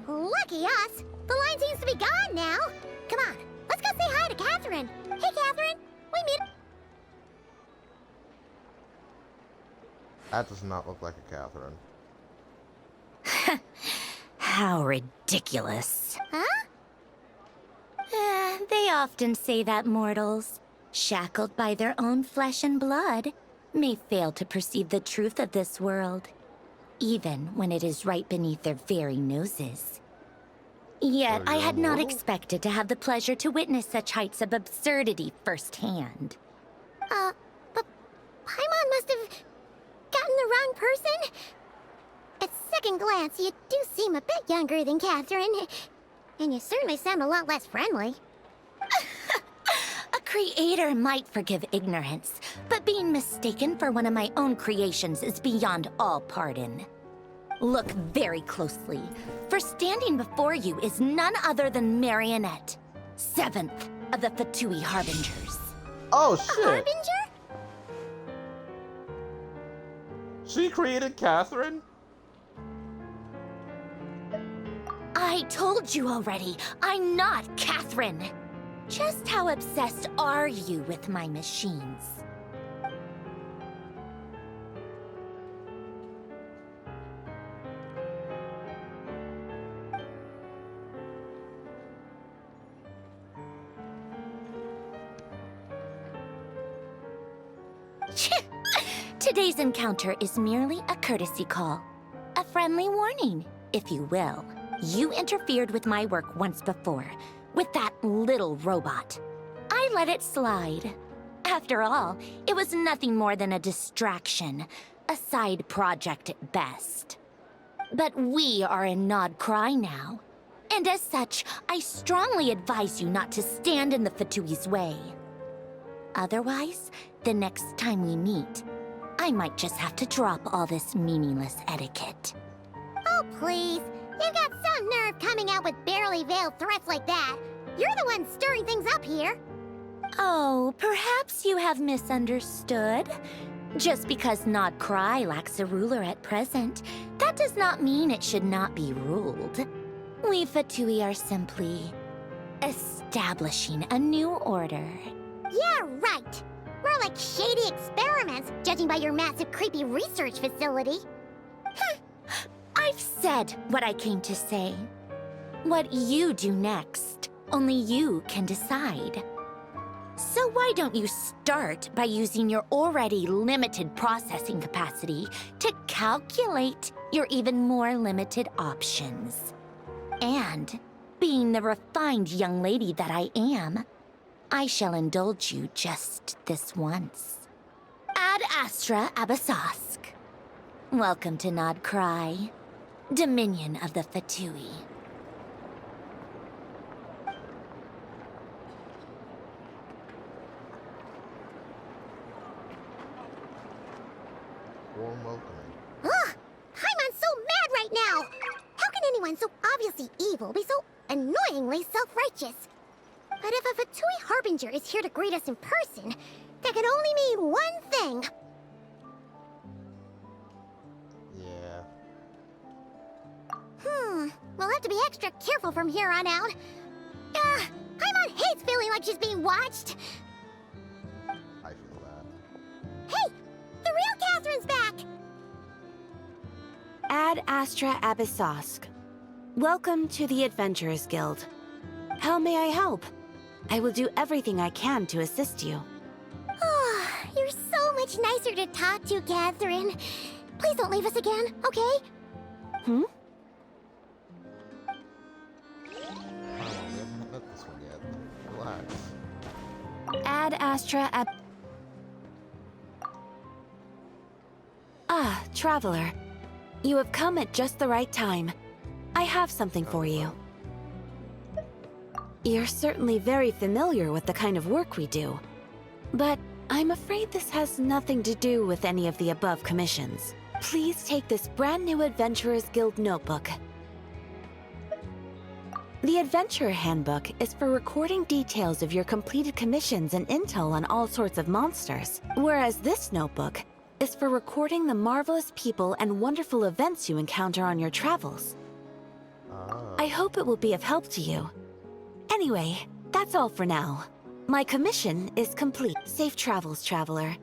Lucky us! The line seems to be gone now. Come on, let's go say hi to Catherine. Hey, Catherine, we meet. That does not look like a Catherine. How ridiculous. Huh? They often say that mortals, shackled by their own flesh and blood, may fail to perceive the truth of this world, even when it is right beneath their very noses. Yet So I you're had not immortal? expected to have the pleasure to witness such heights of absurdity firsthand. But Paimon must have gotten the wrong person? At second glance, you do seem a bit younger than Catherine. And you certainly sound a lot less friendly. A creator might forgive ignorance, but being mistaken for one of my own creations is beyond all pardon. Look very closely, for standing before you is none other than Marionette, 7th of the Fatui Harbingers. Oh A shit! harbinger? She created Catherine? I told you already, I'm not Catherine. Just how obsessed are you with my machines? Today's encounter is merely a courtesy call. A friendly warning, if you will. You interfered with my work once before, with that little robot. I let it slide. After all, it was nothing more than a distraction, a side project at best. But we are in Nod Cry now, and as such, I strongly advise you not to stand in the Fatui's way. Otherwise, the next time we meet, I might just have to drop all this meaningless etiquette. Oh, please. You've got some nerve coming out with barely veiled threats like that. You're the one stirring things up here. Oh, perhaps you have misunderstood. Just because Nod Cry lacks a ruler at present, that does not mean it should not be ruled. We Fatui are simply establishing a new order. Yeah, right. More like shady experiments, judging by your massive, creepy research facility. I've said what I came to say. What you do next, only you can decide. So why don't you start by using your already limited processing capacity to calculate your even more limited options? And, being the refined young lady that I am, I shall indulge you just this once. Ad Astra Abyssosque. Welcome to Nod Cry, Dominion of the Fatui. Warm welcoming. Ugh! Paimon's so mad right now! How can anyone so obviously evil be so annoyingly self-righteous? But if a Fatui Harbinger is here to greet us in person, that can only mean one thing. Yeah. We'll have to be extra careful from here on out. Paimon hates feeling like she's being watched. I feel that. Hey! The real Catherine's back! Ad Astra Abyssosque. Welcome to the Adventurers Guild. How may I help? I will do everything I can to assist you. Oh, you're so much nicer to talk to, Catherine. Please don't leave us again, okay? Hmm? Oh, we haven't met this one yet. Relax. Ad Astra Ab... Ah, Traveler. You have come at just the right time. I have something for you. You're certainly very familiar with the kind of work we do. But I'm afraid this has nothing to do with any of the above commissions. Please take this brand new Adventurers Guild notebook. The Adventurer Handbook is for recording details of your completed commissions and intel on all sorts of monsters, whereas this notebook is for recording the marvelous people and wonderful events you encounter on your travels. I hope it will be of help to you. Anyway, that's all for now. My commission is complete. Safe travels, Traveler.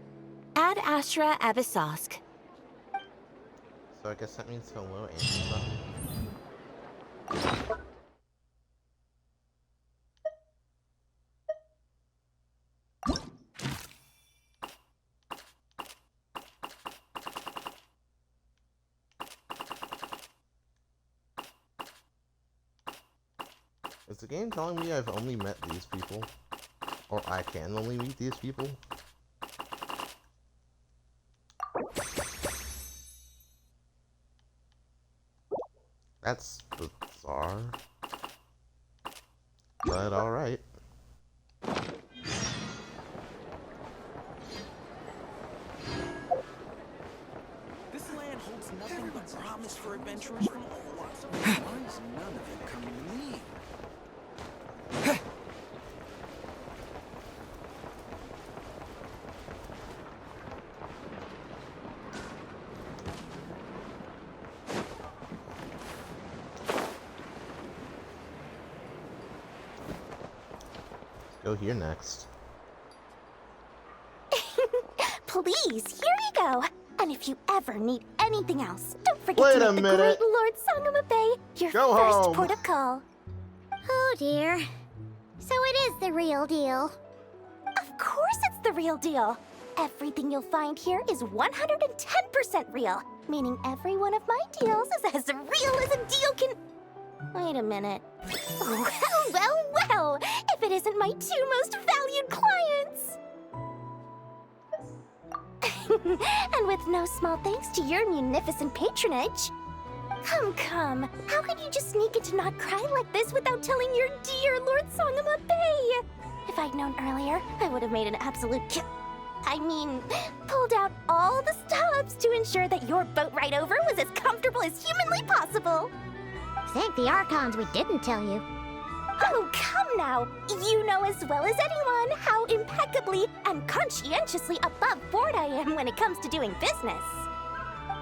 Ad Astra Abyssosque. So I guess that means hello, Angela. Is the game telling me I've only met these people? Or I can only meet these people? That's bizarre. But alright. This land holds nothing but promise for adventurers from all walks of life. Why is none of it coming to me? Go here next. Please, here you go. And if you ever need anything else, don't forget Wait to a make the minute. great Lord Sangama Bay your Go first home. port of call. Oh dear. So it is the real deal. Of course it's the real deal. Everything you'll find here is 110% real, meaning every one of my deals is as real as a deal can... Wait a minute. Well, well, well, if it isn't my two most valued clients. And with no small thanks to your munificent patronage. Come, how could you just sneak into Not Cry like this without telling your dear Lord Sangama Bay? If I'd known earlier, I would have made an absolute pulled out all the stops to ensure that your boat ride over was as comfortable as humanly possible. Thank the Archons we didn't tell you. Oh, come now! You know as well as anyone how impeccably and conscientiously above board I am when it comes to doing business.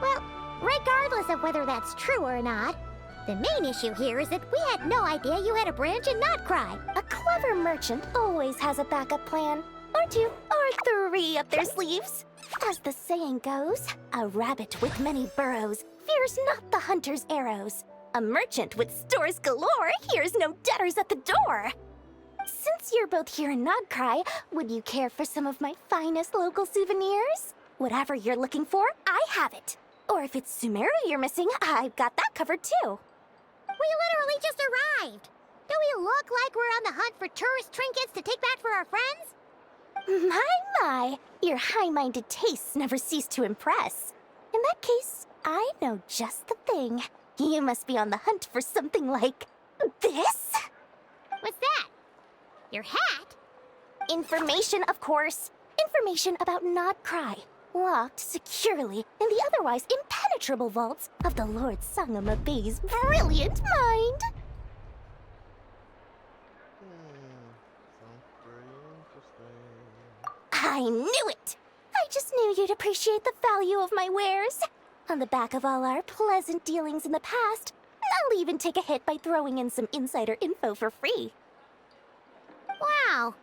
Well, regardless of whether that's true or not, the main issue here is that we had no idea you had a branch in Not Cry. A clever merchant always has a backup plan, or two, or three up their sleeves. As the saying goes, a rabbit with many burrows fears not the hunter's arrows. A merchant with stores galore hears no debtors at the door. Since you're both here in Not Cry, would you care for some of my finest local souvenirs? Whatever you're looking for, I have it. Or if it's Sumeru you're missing, I've got that covered too. We literally just arrived. Do we look like we're on the hunt for tourist trinkets to take back for our friends? My, your high-minded tastes never cease to impress. In that case, I know just the thing. You must be on the hunt for something like this? What's that? Your hat? Information, of course. Information about Not Cry, locked securely in the otherwise impenetrable vaults of the Lord Sangama Bay's brilliant mind. Sounds very interesting. I knew it! I just knew you'd appreciate the value of my wares. On the back of all our pleasant dealings in the past, I'll even take a hit by throwing in some insider info for free. Wow.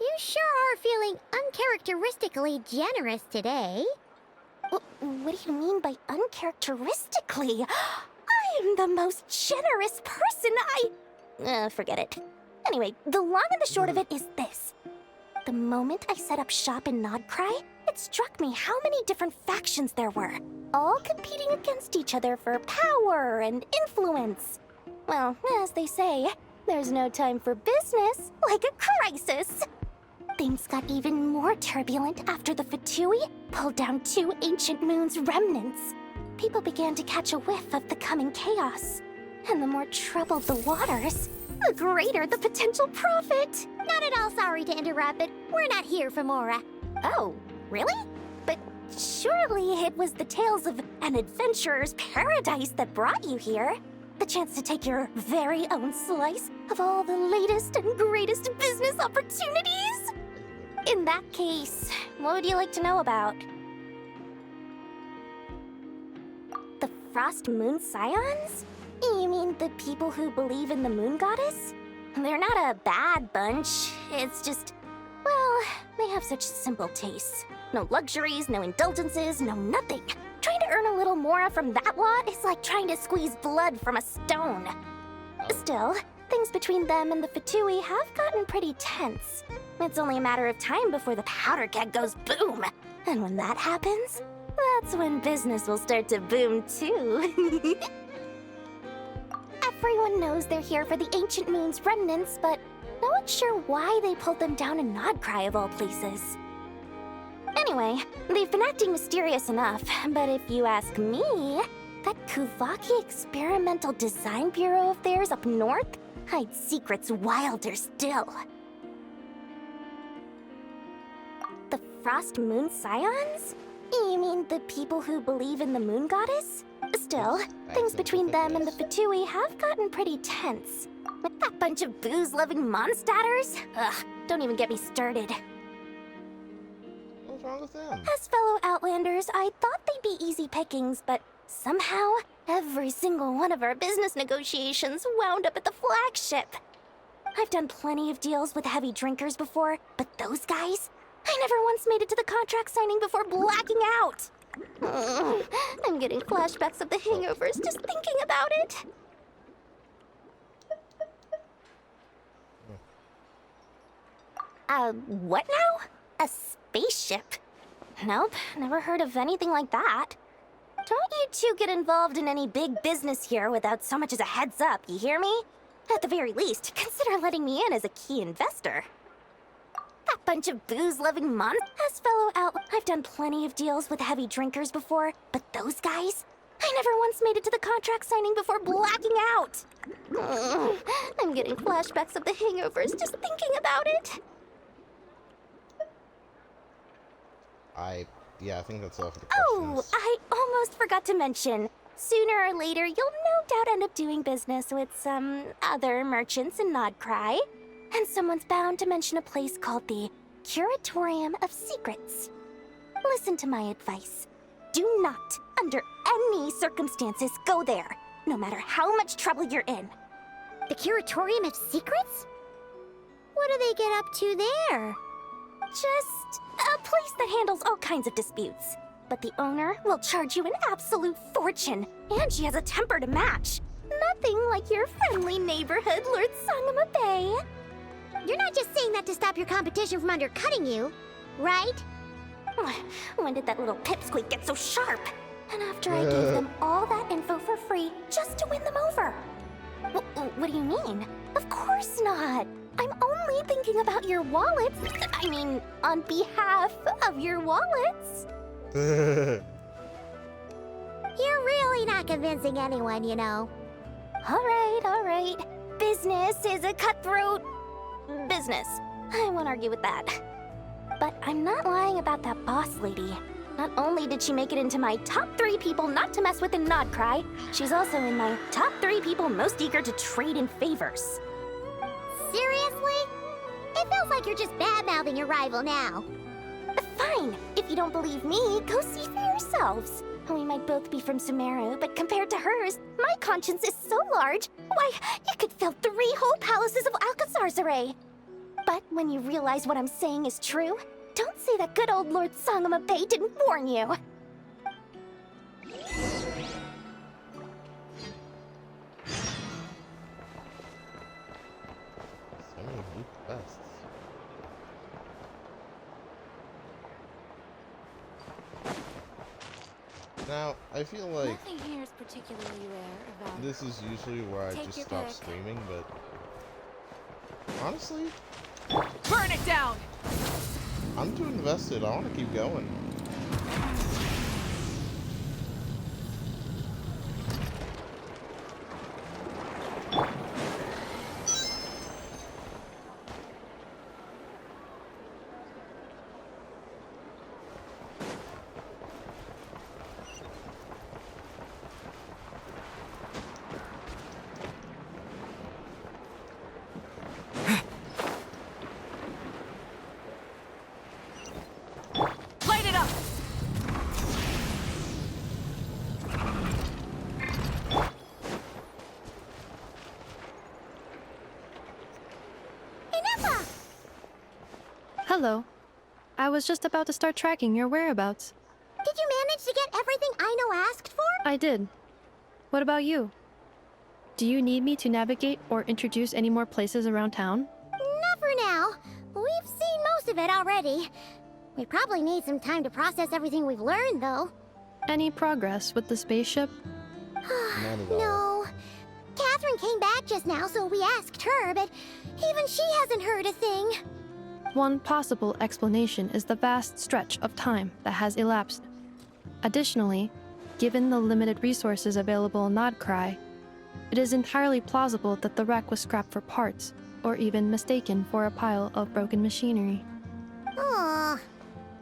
You sure are feeling uncharacteristically generous today. What do you mean by uncharacteristically? I am the most generous person forget it. Anyway, the long and the short of it is this. The moment I set up shop in Not Cry, it struck me how many different factions there were, all competing against each other for power and influence. Well, as they say, there's no time for business like a crisis. Things got even more turbulent after the Fatui pulled down two ancient moon's remnants. People began to catch a whiff of the coming chaos. And the more troubled the waters, the greater the potential profit. Not at all sorry to interrupt, but we're not here for Mora. Oh, really? But surely it was the tales of an adventurer's paradise that brought you here. The chance to take your very own slice of all the latest and greatest business opportunities? In that case, what would you like to know about? The Frost Moon Scions? You mean the people who believe in the Moon Goddess? They're not a bad bunch. It's just, well, they have such simple tastes. No luxuries, no indulgences, no nothing. Trying to earn a little more from that lot is like trying to squeeze blood from a stone. Still, things between them and the Fatui have gotten pretty tense. It's only a matter of time before the powder keg goes boom. And when that happens, that's when business will start to boom too. At Everyone knows they're here for the Ancient Moon's remnants, but no one's sure why they pulled them down in Nodcry of all places. Anyway, they've been acting mysterious enough, but if you ask me, that Kuvaki Experimental Design Bureau of theirs up north hides secrets wilder still. The Frost Moon Scions? You mean the people who believe in the Moon Goddess? Still, things between them and the Fatui have gotten pretty tense. With that bunch of booze-loving monstators? Ugh, don't even get me started. What's wrong with them? As fellow Outlanders, I thought they'd be easy pickings, but somehow, every single one of our business negotiations wound up at the flagship. I've done plenty of deals with heavy drinkers before, but those guys? I never once made it to the contract signing before blacking out. I'm getting flashbacks of the hangovers just thinking about it. What now? A spaceship? Nope, never heard of anything like that. Don't you two get involved in any big business here without so much as a heads up, you hear me? At the very least, consider letting me in as a key investor. That bunch of booze-loving As fellow I've done plenty of deals with heavy drinkers before, but those guys? I never once made it to the contract signing before blacking out. I'm getting flashbacks of the hangovers just thinking about it. Yeah, I think that's all for the Oh, questions. I almost forgot to mention. Sooner or later, you'll no doubt end up doing business with some other merchants in Nodcry. And someone's bound to mention a place called the Curatorium of Secrets. Listen to my advice. Do not, under any circumstances, go there, no matter how much trouble you're in. The Curatorium of Secrets? What do they get up to there? Just a place that handles all kinds of disputes. But the owner will charge you an absolute fortune, and she has a temper to match. Nothing like your friendly neighborhood, Lord Sangama Bay. You're not just saying that to stop your competition from undercutting you, right? When did that little pipsqueak get so sharp? And after I gave them all that info for free just to win them over. What do you mean? Of course not. I'm only thinking about your wallets. I mean, on behalf of your wallets. You're really not convincing anyone, you know. All right. Business is a cutthroat business. I won't argue with that. But I'm not lying about that boss lady. Not only did she make it into my top 3 people not to mess with in Nodcry, she's also in my top 3 people most eager to trade in favors. Seriously? It feels like you're just bad-mouthing your rival now. Fine. If you don't believe me, go see for yourselves. We might both be from Sumeru, but compared to hers, my conscience is so large, why, it could fill 3 whole palaces of Alcazar's. But when you realize what I'm saying is true, don't say that good old Lord Sangama Bay didn't warn you. So many blue quests. Now, I feel like Nothing here is particularly rare about this is usually where I Take just your stop pick. streaming, but honestly, Burn it down! I'm too invested. I want to keep going. Light it up! Hello. I was just about to start tracking your whereabouts. Did you manage to get everything Aino asked for? I did. What about you? Do you need me to navigate or introduce any more places around town? Not for now. We've seen most of it already. We probably need some time to process everything we've learned, though. Any progress with the spaceship? None at all. No. Cat Catherine came back just now, so we asked her, but even she hasn't heard a thing. One possible explanation is the vast stretch of time that has elapsed. Additionally, given the limited resources available in Nodcry, it is entirely plausible that the wreck was scrapped for parts, or even mistaken for a pile of broken machinery. Aww.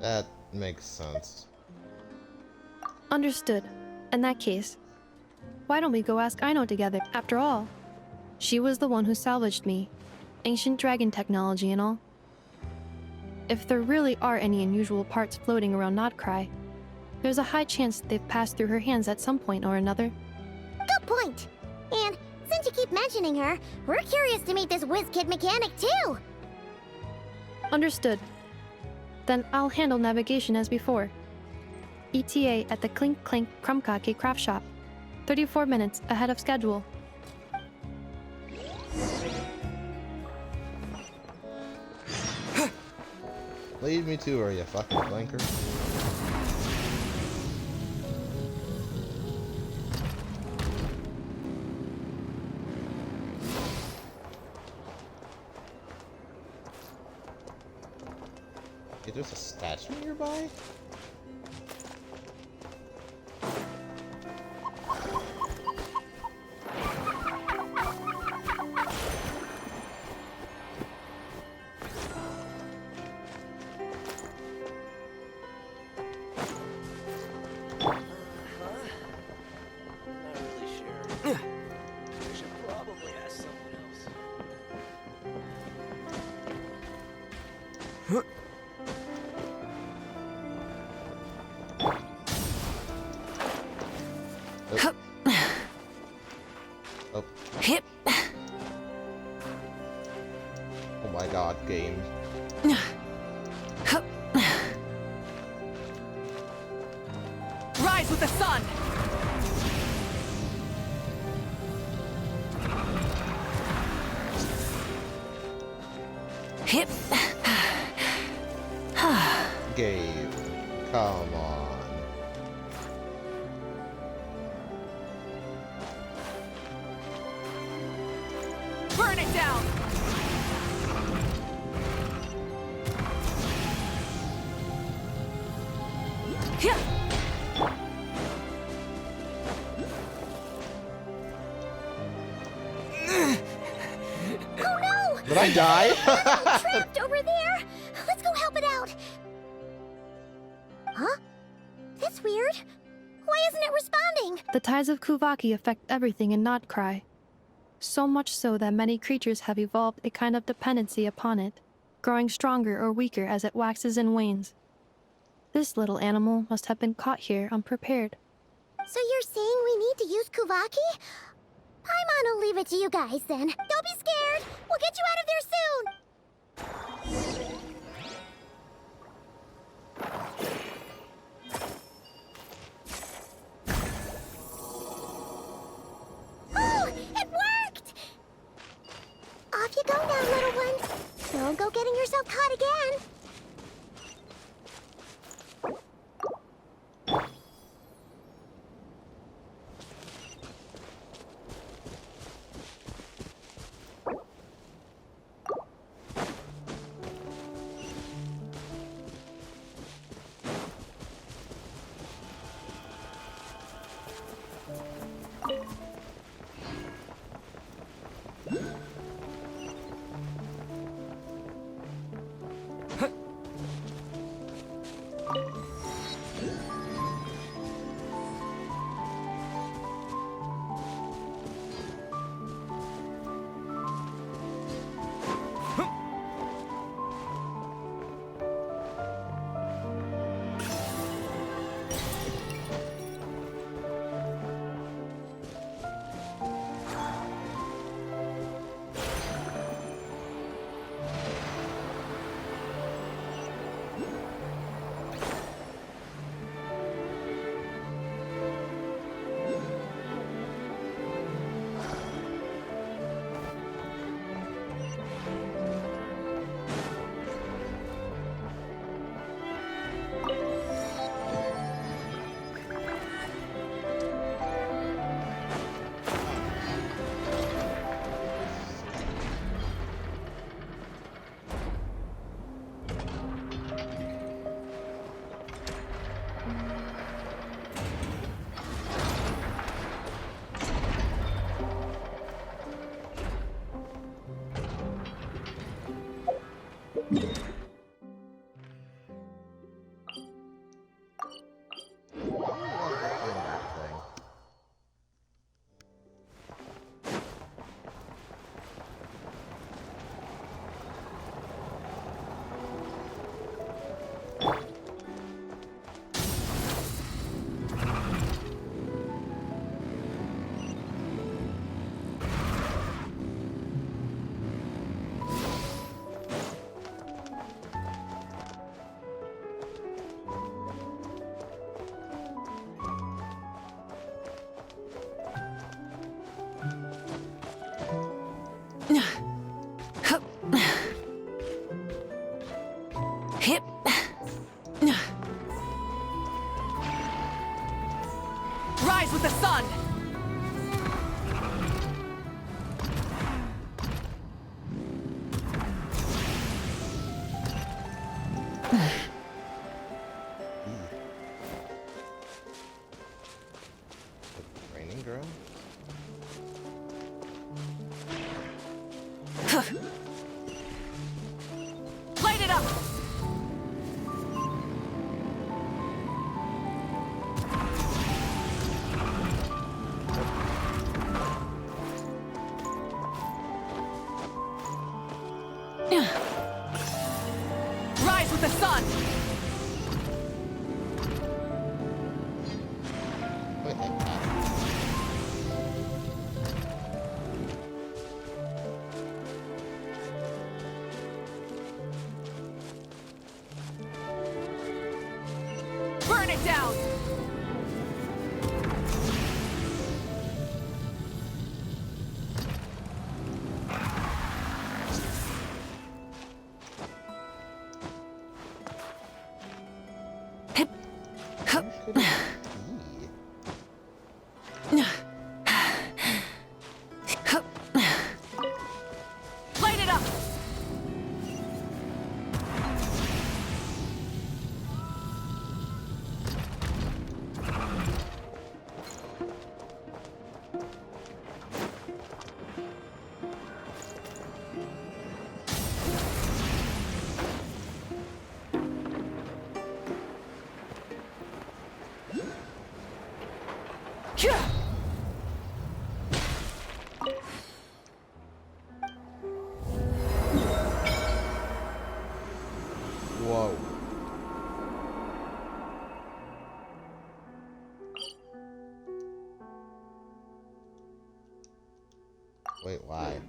That makes sense. Understood. In that case, why don't we go ask Aino together? After all, she was the one who salvaged me. Ancient dragon technology and all. If there really are any unusual parts floating around Nodcry, there's a high chance they've passed through her hands at some point or another. Good point. And since you keep mentioning her, we're curious to meet this whiz-kid mechanic too. Understood. Then I'll handle navigation as before. ETA at the Clink Clank Krumkake craft shop. 34 minutes ahead of schedule. Lead me to her, you fucking flanker. Okay, there's a statue nearby? Oh my god, game. Rise with the sun! Hip. Game. Come on. Burn it down! Oh no! Did I die? Trapped over there! Let's go help it out! Huh? That's weird. Why isn't it responding? The tides of Kuvaki affect everything in Nodcry. So much so that many creatures have evolved a kind of dependency upon it, growing stronger or weaker as it waxes and wanes. This little animal must have been caught here unprepared. So you're saying we need to use Kuvaki? Paimon will leave it to you guys then. Don't be scared! We'll get you out of there soon! Oh! It worked! Off you go now, little one. Don't go getting yourself caught again. Hip. Rise with the sun. Raining ground? Light it up. Rise with the sun. Burn it down. Light it up. Whoa. Wait, why?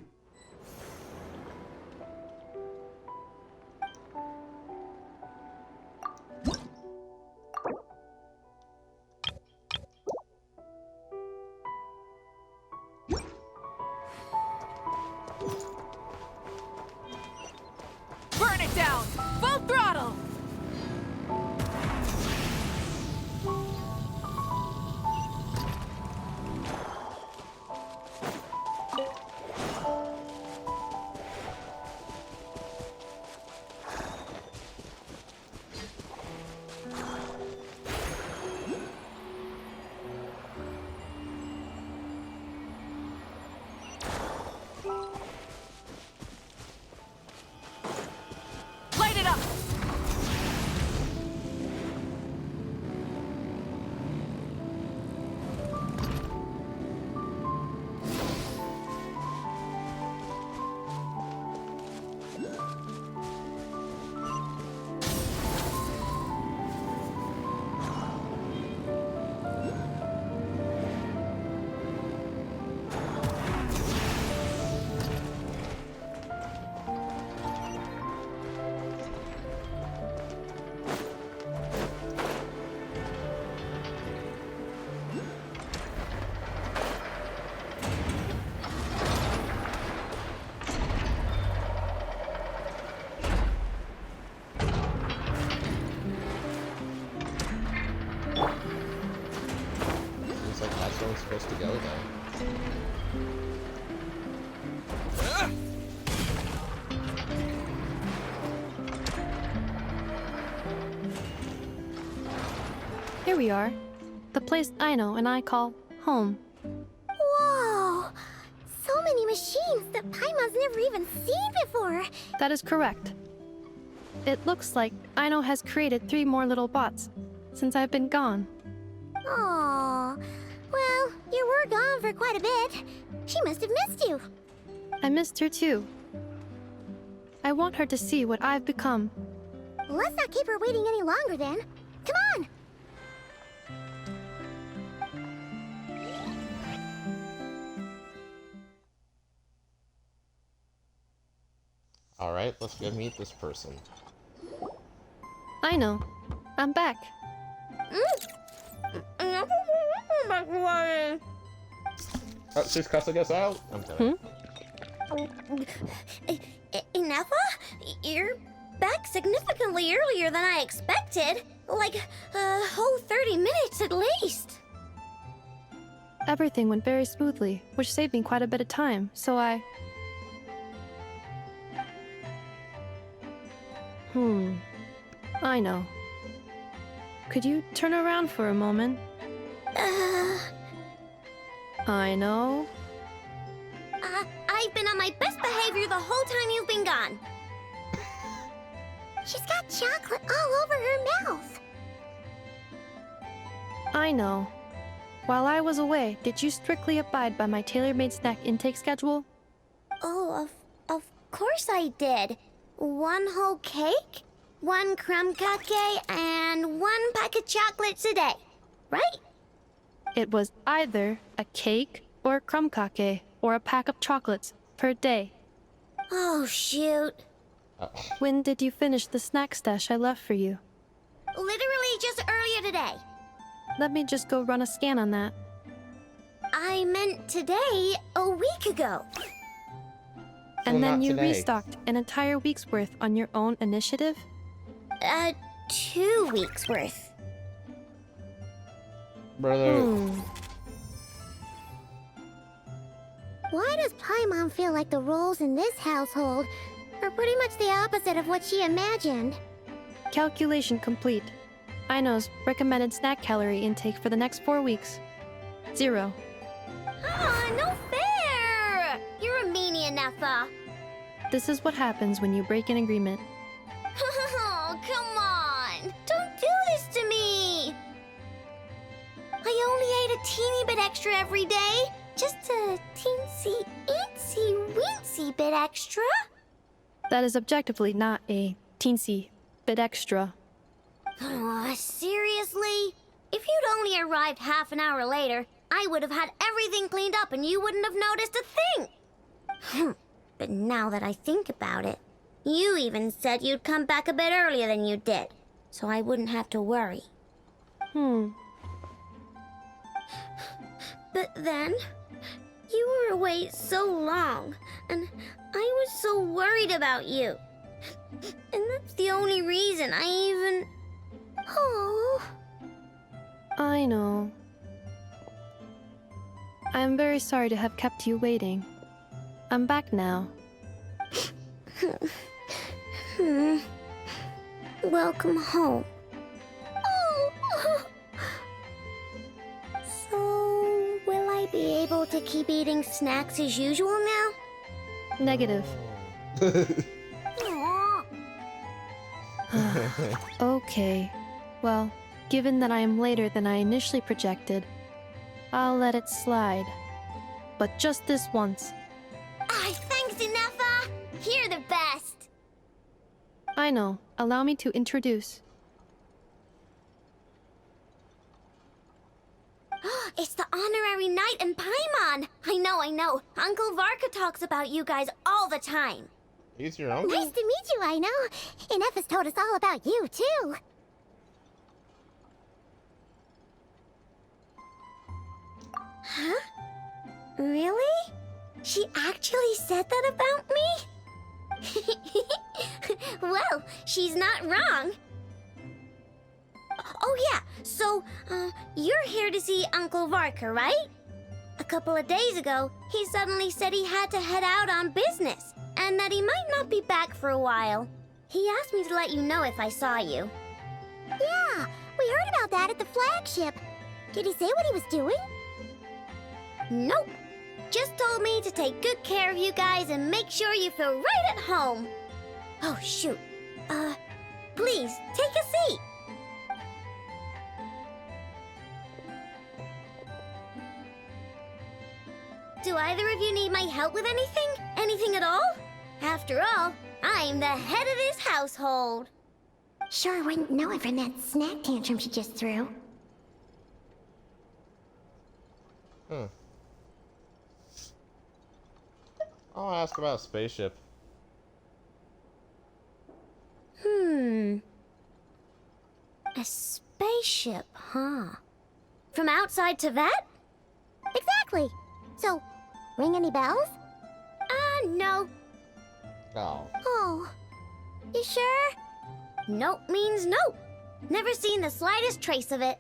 Burn it down. Full throttle. Light it up. Looks like that's where it's supposed to go then. Here we are. The place Aino and I call home. Whoa! So many machines that Paimon's never even seen before. That is correct. It looks like Aino has created 3 more little bots since I've been gone. Aww. Well, you were gone for quite a bit. She must have missed you. I missed her too. I want her to see what I've become. Let's not keep her waiting any longer then. Come on! Alright, let's go meet this person. Aino, I'm back. Oh, she's cussing us out? I'm kidding. Ineffa? You're back significantly earlier than I expected. Like a whole 30 minutes at least. Everything went very smoothly, which saved me quite a bit of time, so I... I know. Could you turn around for a moment? I know. I've been on my best behavior the whole time you've been gone. She's got chocolate all over her mouth. I know. While I was away, did you strictly abide by my tailor-made snack intake schedule? Oh, of course I did. 1 whole cake, 1 crumb cake, and 1 pack of chocolates a day, right? It was either a cake or a crumb cake or a pack of chocolates per day. Oh, shoot. When did you finish the snack stash I left for you? Literally just earlier today. Let me just go run a scan on that. I meant today, a week ago. And then not you today. restocked an entire week's worth on your own initiative? 2 weeks worth. Brother. Why does Paimon feel like the roles in this household are pretty much the opposite of what she imagined? Calculation complete. Aino's recommended snack calorie intake for the next 4 weeks. 0. No fair! You're a meanie, Ineffa. This is what happens when you break an agreement. Oh, come on! Don't do this to me! I only ate a teeny bit extra every day. Just a teensy, eensy, weensy bit extra. That is objectively not a teensy bit extra. Oh, seriously? If you'd only arrived half an hour later, I would have had everything cleaned up and you wouldn't have noticed a thing. But now that I think about it, you even said you'd come back a bit earlier than you did, so I wouldn't have to worry. But then, you were away so long, and I was so worried about you. And that's the only reason I even... Oh. I know. I am very sorry to have kept you waiting. I'm back now. Welcome home. Oh. So, will I be able to keep eating snacks as usual now? Negative. Okay. Well, given that I am later than I initially projected, I'll let it slide. But just this once. Thanks, Ineffa! You're the best! I know. Allow me to introduce. It's the honorary knight and Paimon! I know. Uncle Varka talks about you guys all the time. He's your uncle? Nice to meet you, I know. Ineffa's told us all about you, too. Huh? Really? She actually said that about me? Well, she's not wrong. Oh yeah, so, you're here to see Uncle Varka, right? A couple of days ago, he suddenly said he had to head out on business, and that he might not be back for a while. He asked me to let you know if I saw you. Yeah, we heard about that at the flagship. Did he say what he was doing? Nope. Just told me to take good care of you guys and make sure you feel right at home. Oh, shoot. Please, take a seat. Do either of you need my help with anything? Anything at all? After all, I'm the head of this household. Sure wouldn't know it from that snack tantrum she just threw. I'll ask about a spaceship. A spaceship, huh? From outside to that? Exactly. So, ring any bells? No. Oh. Oh. You sure? Nope means nope. Never seen the slightest trace of it.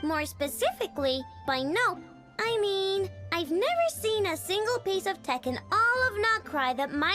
More specifically, by nope, I mean, I've never seen a single piece of tech in all of Notcry that might